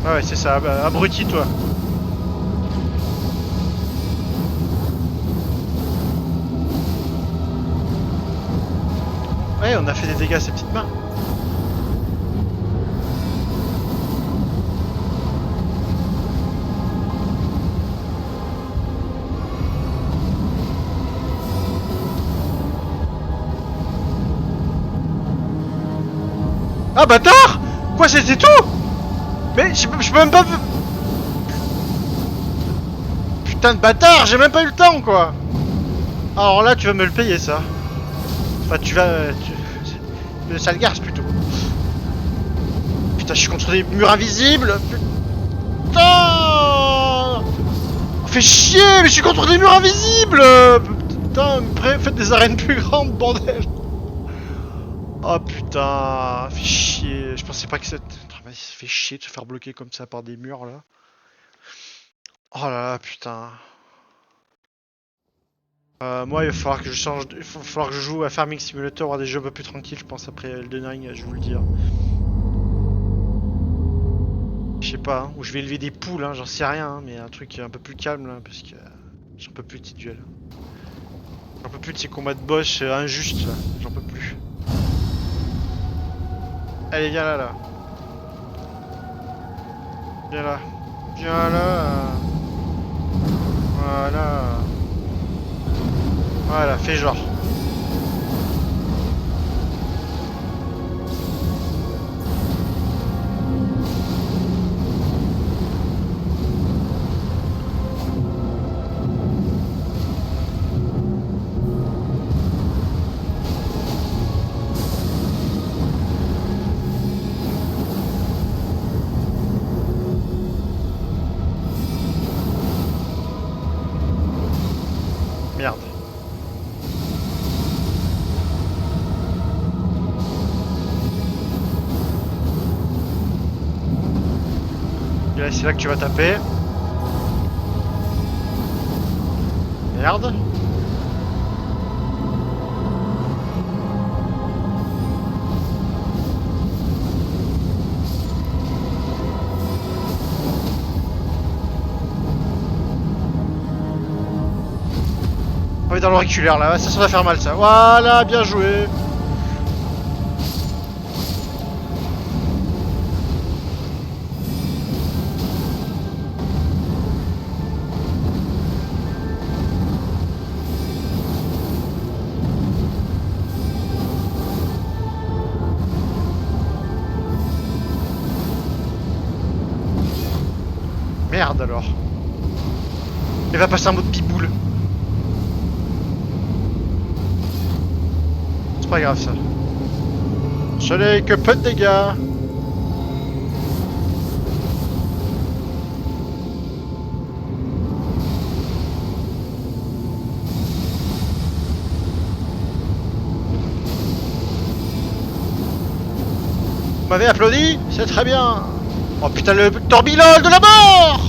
[SPEAKER 1] Ah ouais, c'est ça, bah, abruti toi. Ouais, on a fait des dégâts à ses petites mains. Ah bâtard! Quoi, c'est tout? Mais je peux même pas... Putain de bâtard, j'ai même pas eu le temps quoi. Alors là, tu vas me le payer ça. Enfin, tu vas... Le sale garce plutôt. Putain, je suis contre des murs invisibles. Putain! Fais chier, mais je suis contre des murs invisibles. Putain, faites des arènes plus grandes, bordel. Oh putain, fais chier. Je pensais pas que cette... Ça fait chier de se faire bloquer comme ça par des murs là. Oh là là, putain. Moi, il va falloir que je change. Il va falloir que je joue à Farming Simulator ou à des jeux un peu plus tranquilles, je pense, après Elden Ring, je vous le dis. Hein. Je sais pas, hein, ou je vais élever des poules, hein, j'en sais rien, hein, mais un truc un peu plus calme là, parce que j'en peux plus de ces duels. J'en peux plus de ces combats de boss injustes là, j'en peux plus. Allez, viens là, là. Viens là. Viens là. Voilà. Voilà, fais genre. Merde. Et là, c'est là que tu vas taper. Merde. On est dans l'auriculaire là, ça va faire mal ça. Voilà, bien joué. Merde alors. Il va passer un mot de piboule. C'est pas grave ça. Ce n'est que peu de dégâts. Vous m'avez applaudi? C'est très bien. Oh putain, le torbilol de la mort!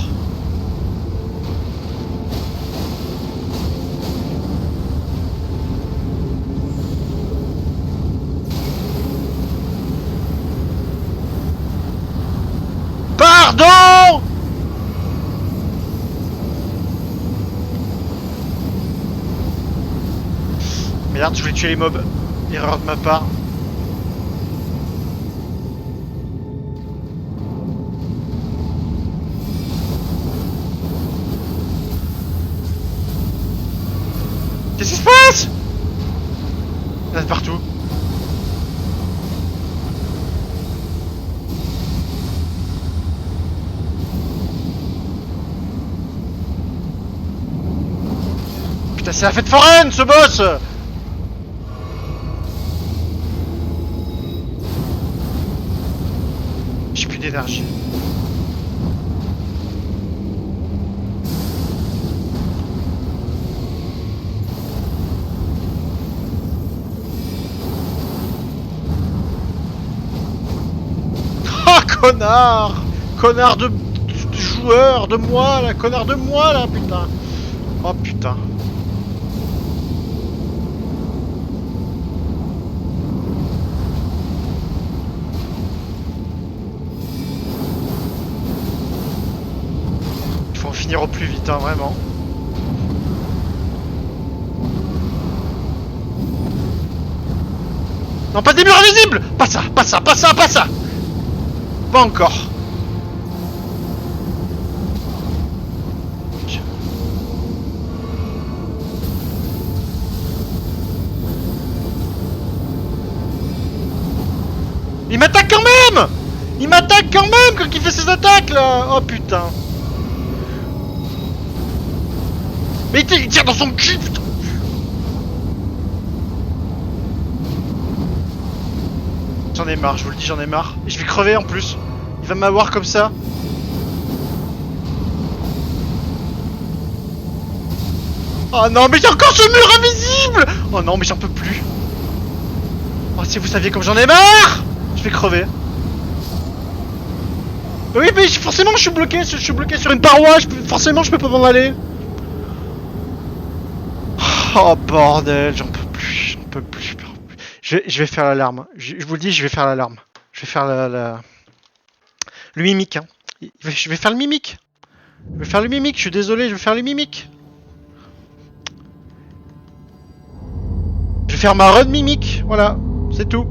[SPEAKER 1] Pardon! Merde, je voulais tuer les mobs. Erreur de ma part. Qu'est-ce qui se passe? Il y en a de partout. Putain, c'est la fête foraine, ce boss! J'ai plus d'énergie. Oh, connard! Connard de joueur, de moi, là, connard de moi, là, putain! Oh, putain. Il faut en finir au plus vite, hein, vraiment. Non, pas des murs invisibles! Pas ça, pas ça, pas ça, pas ça! Pas encore. Il m'attaque quand même! Il m'attaque quand même quand il fait ses attaques là! Oh putain! Mais il tire dans son cul, putain! J'en ai marre, je vous le dis, j'en ai marre. Et je vais crever en plus. Il va m'avoir comme ça. Oh non, mais il y a encore ce mur invisible! Oh non, mais j'en peux plus. Oh, si vous saviez comme j'en ai marre! Je vais crever. Oui, mais forcément je suis bloqué sur une paroi, forcément je peux pas m'en aller. Oh bordel, j'en peux plus, j'en peux plus. Je vais faire l'alarme. Je vous le dis, je vais faire l'alarme. Je vais faire le mimique. Hein. Je vais faire le mimique. Je vais faire le mimique, je suis désolé, je vais faire le mimique. Je vais faire ma run mimique, voilà, c'est tout.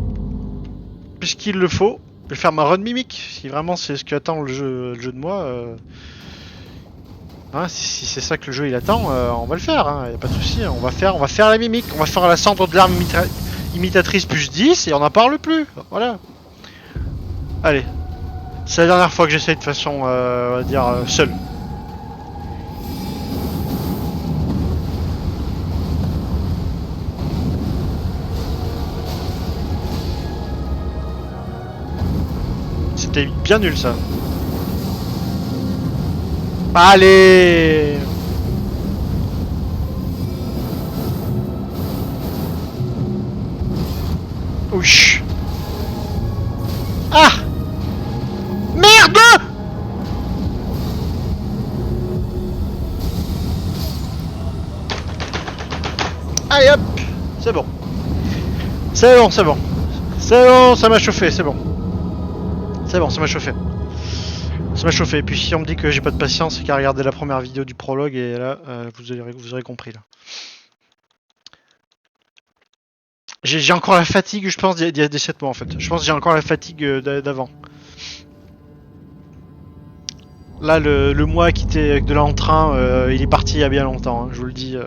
[SPEAKER 1] Puisqu'il le faut, je vais faire ma run mimique. Si vraiment c'est ce qu'attend le jeu de moi. Hein, si c'est ça que le jeu il attend, on va le faire, hein, y a pas de souci. On va faire la mimique, on va faire la cendre de l'arme imitatrice plus 10 et on n'en parle plus. Voilà. Allez. C'est la dernière fois que j'essaye de façon, on va dire, seul. C'était bien nul ça. Allez! Ouch! Ah! Merde! Allez hop! C'est bon. C'est bon, c'est bon. C'est bon, ça m'a chauffé, c'est bon. C'est bon, ça m'a chauffé. Ça m'a chauffé. Et puis si on me dit que j'ai pas de patience, c'est qu'à regarder la première vidéo du prologue et là, vous aurez compris là. J'ai encore la fatigue, je pense, d'il y a des 7 mois en fait. Je pense que j'ai encore la fatigue d'avant. Là, le mois qui était de l'entrain, il est parti il y a bien longtemps, hein, je vous le dis.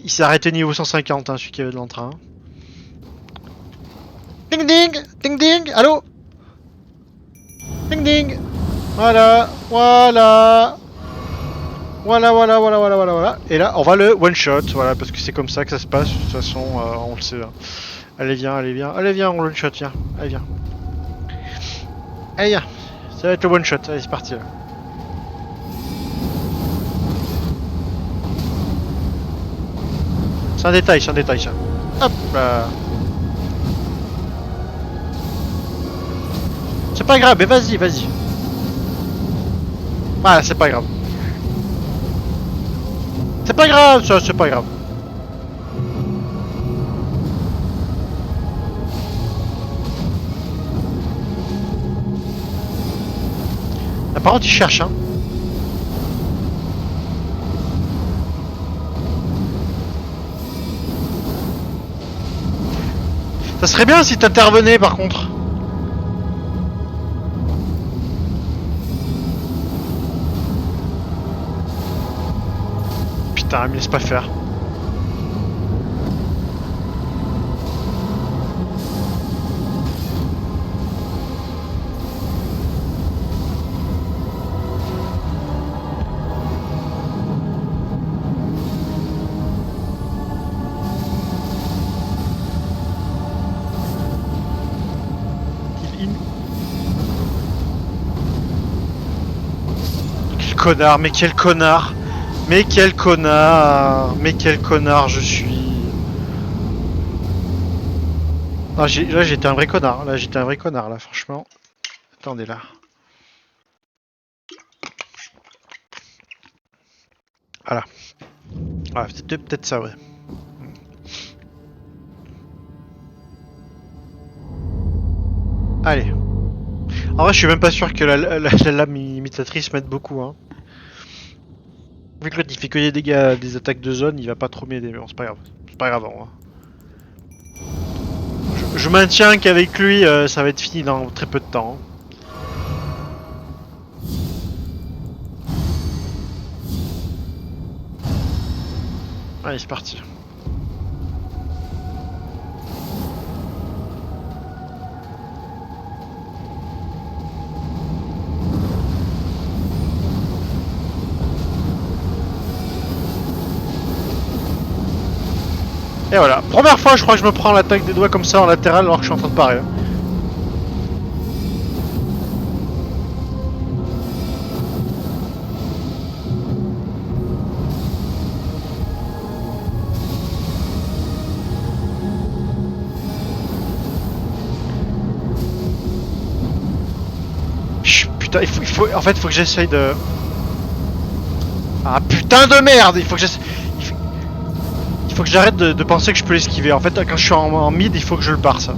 [SPEAKER 1] Il s'est arrêté niveau 150, hein, celui qui avait de l'entrain. Ding ding! Ding ding! Allô? Ding ding! Voilà! Voilà! Voilà. Et là, on va le one shot, voilà, parce que c'est comme ça que ça se passe. De toute façon, on le sait. Hein. Allez, viens, on one shot, viens. Allez, viens. Allez, viens. Ça va être le one shot. Allez, c'est parti là. C'est un détail, ça. Hop là. C'est pas grave, mais vas-y. Voilà, c'est pas grave. C'est pas grave, ça, c'est pas grave. Là, par contre, il cherche, hein. Ça serait bien si t'intervenais, par contre. Putain, il me laisse pas faire. Quel connard, mais quel connard! Mais quel connard je suis. Ah, là j'étais un vrai connard, là franchement. Attendez là. Voilà. Voilà, c'était peut-être ça, ouais. Allez. En vrai, je suis même pas sûr que la lame imitatrice m'aide beaucoup, hein. Vu que l'autre il fait que des dégâts, des attaques de zone, il va pas trop m'aider, mais bon, c'est pas grave. C'est pas grave, hein. Je maintiens qu'avec lui, ça va être fini dans très peu de temps. Allez, c'est parti. Et voilà, première fois je crois que je me prends l'attaque des doigts comme ça en latéral alors que je suis en train de parer. Putain, en fait, il faut que j'essaye de... Ah putain de merde, il faut que j'essaye... Il faut que j'arrête de penser que je peux l'esquiver. En fait, quand je suis en mid, il faut que je le pare, ça.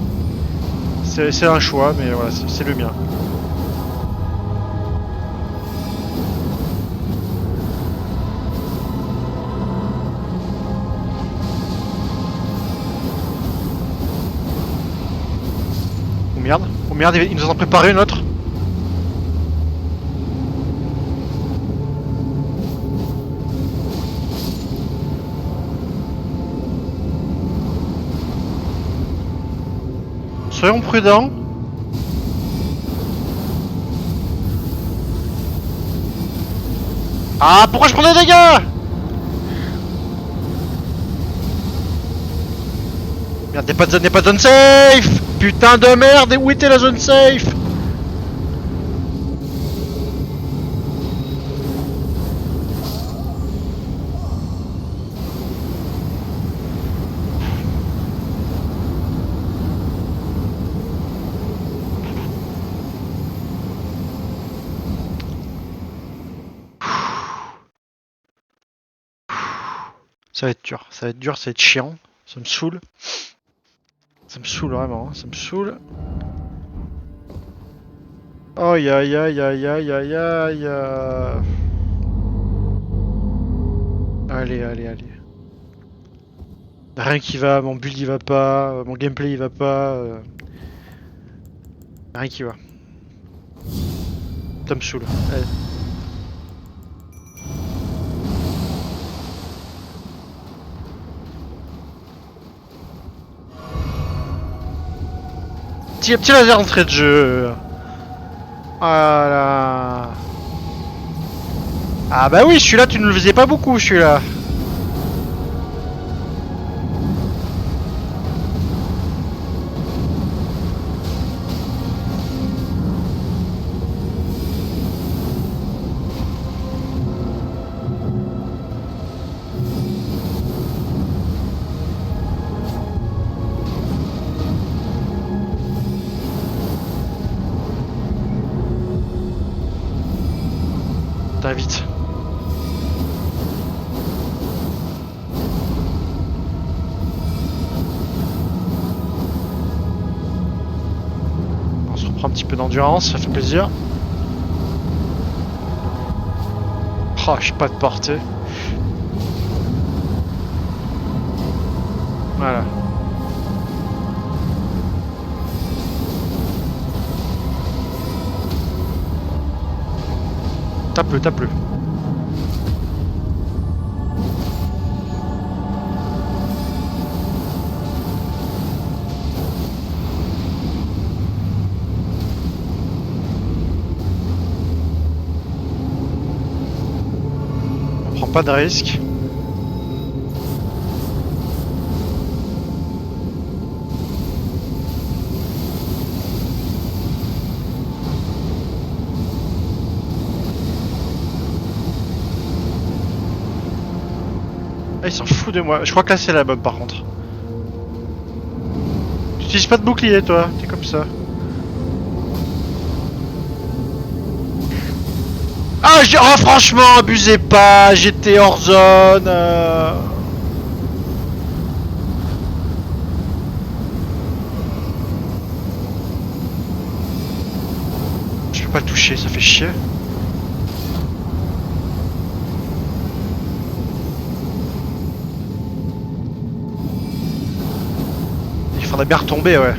[SPEAKER 1] C'est un choix, mais voilà, c'est le mien. Oh merde, il nous en a préparé une autre. Soyons prudents. Ah, pourquoi je prends des dégâts? Merde, y'a pas de zone safe. Putain de merde, et où était la zone safe? Ça va être dur, ça va être dur, ça va être chiant. Ça me saoule. Ça me saoule vraiment, ça me saoule. Aïe aïe aïe aïe aïe aïe aïe. Allez, allez, allez. Rien qui va, mon build il va pas, mon gameplay il va pas. Rien qui va. Ça me saoule. Allez. Petit laser d'entrée de jeu. Voilà. Ah bah oui, celui-là tu ne le faisais pas beaucoup, celui-là. Putain, vite. On se reprend un petit peu d'endurance, ça fait plaisir. Oh, je suis pas de portée. Voilà. Tape-le, tape-le. On prend pas de risque. Ah, il s'en fout de moi. Je crois que là c'est la bonne par contre. Tu utilises pas de bouclier toi, t'es comme ça. Ah, oh, franchement, abusez pas, j'étais hors zone. Je peux pas le toucher, ça fait chier. Il faudrait bien retomber, ouais.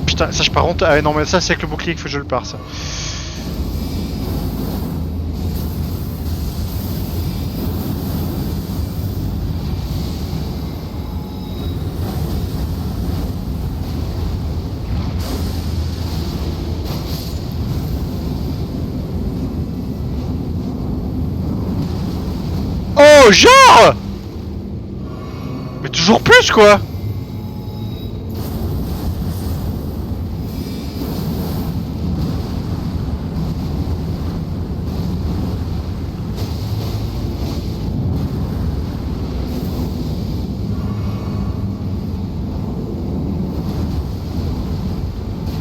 [SPEAKER 1] Putain, ça je par contre. Ah non, mais ça c'est avec le bouclier qu'il faut que je le pare, ça. Oh, genre! Mais toujours plus, quoi!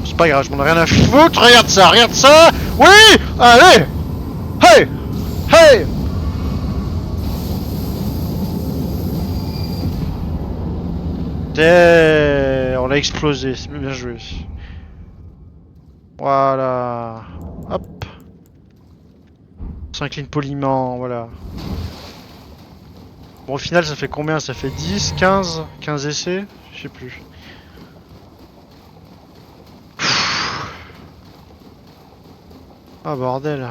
[SPEAKER 1] C'est pas grave, je m'en ai rien à foutre, regarde ça, regarde ça! Oui! Allez! Hey! Hey! On l'a explosé, c'est bien joué. Voilà. Hop. On s'incline poliment, voilà. Bon, au final, ça fait combien? Ça fait 10, 15? 15 essais? Je sais plus. Ah, bordel.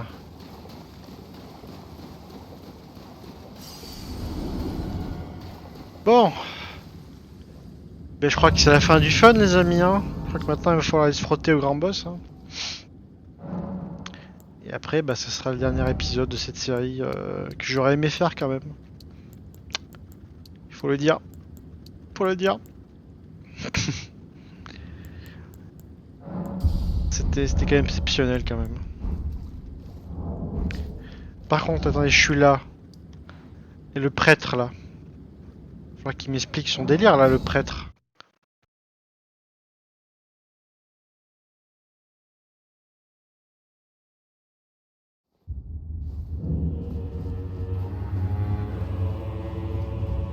[SPEAKER 1] Bon. Ben, je crois que c'est la fin du fun, les amis. Hein. Je crois que maintenant il va falloir aller se frotter au grand boss. Hein. Et après, bah, ce sera le dernier épisode de cette série que j'aurais aimé faire quand même. Il faut le dire. Faut le dire. C'était quand même exceptionnel quand même. Par contre, attendez, je suis là. Et le prêtre là. Il faudra qu'il m'explique son délire là, le prêtre.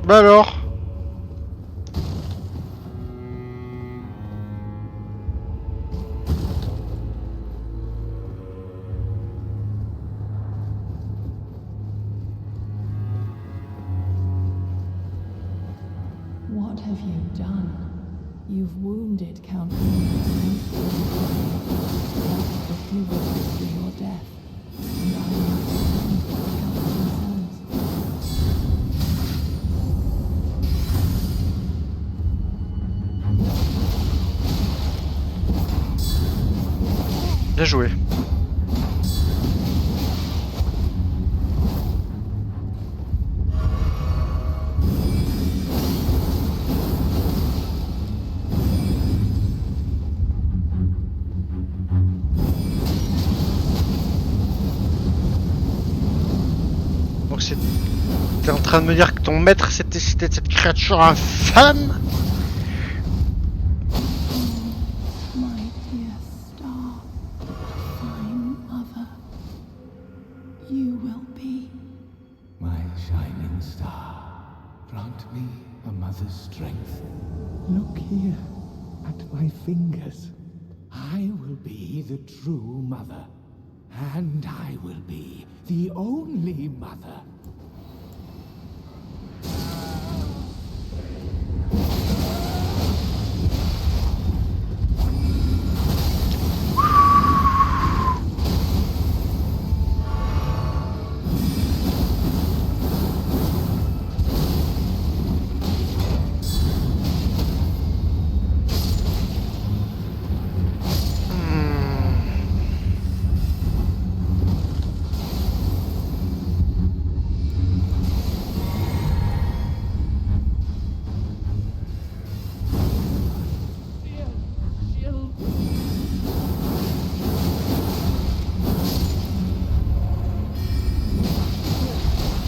[SPEAKER 1] Bah alors.
[SPEAKER 2] What have you done? You've wounded Count Lumiere. That quickly will to your death. And I must send for Count Vincennes.
[SPEAKER 1] Bien joué. Donc c'est... T'es en train de me dire que ton maître c'était cette créature infâme?
[SPEAKER 2] My dear star, fine mother, you will be.
[SPEAKER 3] My shining star, grant me a mother's strength. Look here, at my fingers. I will be the true mother. And I will be the only mother.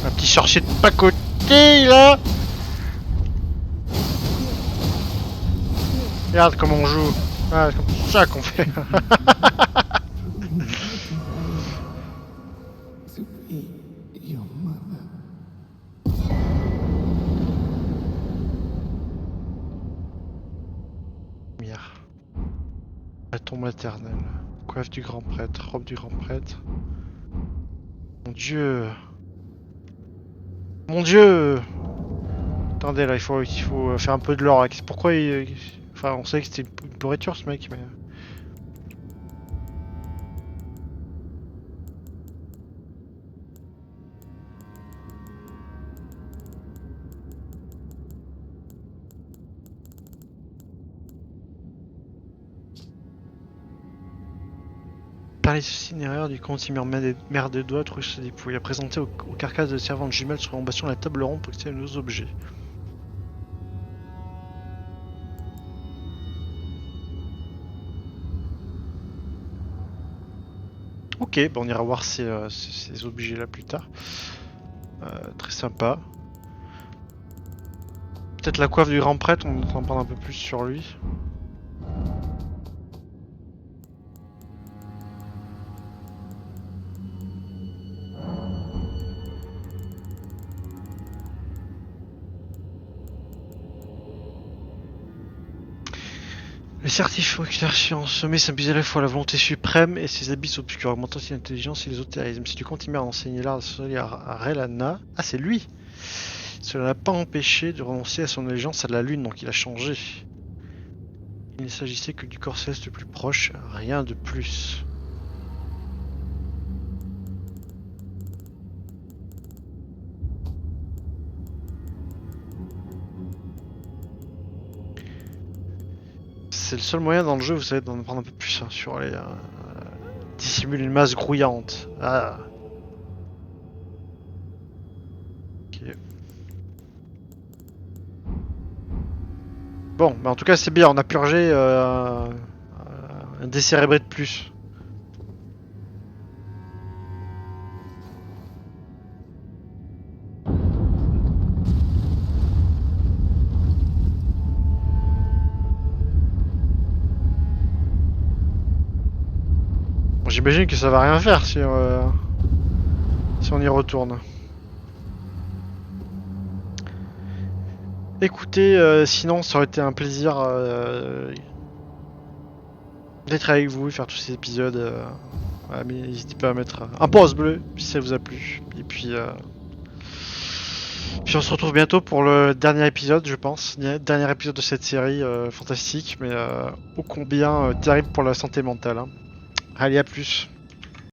[SPEAKER 1] Un petit sorcier de pacotille là. Regarde comment on joue. Ah, c'est comme ça qu'on fait.
[SPEAKER 3] To be your mother.
[SPEAKER 1] Lumière. Bâton maternel. Coiffe du grand prêtre. Robe du grand prêtre. Mon dieu. Mon dieu. Attendez là, il faut faire un peu de lore. Pourquoi il... Enfin, on sait que c'était une pourriture ce mec, mais... Par les itinéraires du continueur mère des doigts, trouver ses dépouilles. À présenter aux carcasses de servantes jumelles sur l'embastion de la table ronde pour extraire nos objets. Ok, bah on ira voir ces objets là plus tard. Très sympa. Peut-être la coiffe du grand prêtre, on en parle un peu plus sur lui. Le certificat oculaire en sommet symbolise à la fois la volonté suprême et ses abysses obscurs, augmentant aussi l'intelligence et l'ésotérisme. Si tu continues à enseigner l'art à Relana... Ah, c'est lui! Cela n'a pas empêché de renoncer à son allégeance à la lune, donc il a changé. Il ne s'agissait que du corps céleste le plus proche, rien de plus. c'est le seul moyen dans le jeu, vous savez, d'en apprendre un peu plus hein, sur les... dissimule une masse grouillante. Ah. Ok. Bon, bah en tout cas c'est bien, on a purgé un décérébré de plus. Bon, j'imagine que ça va rien faire si on y retourne. Écoutez, sinon ça aurait été un plaisir d'être avec vous et faire tous ces épisodes. Ouais, mais n'hésitez pas à mettre un pouce bleu si ça vous a plu. Et puis on se retrouve bientôt pour le dernier épisode, je pense. Dernier épisode de cette série fantastique, mais ô combien terrible pour la santé mentale. Hein. Allez, à plus.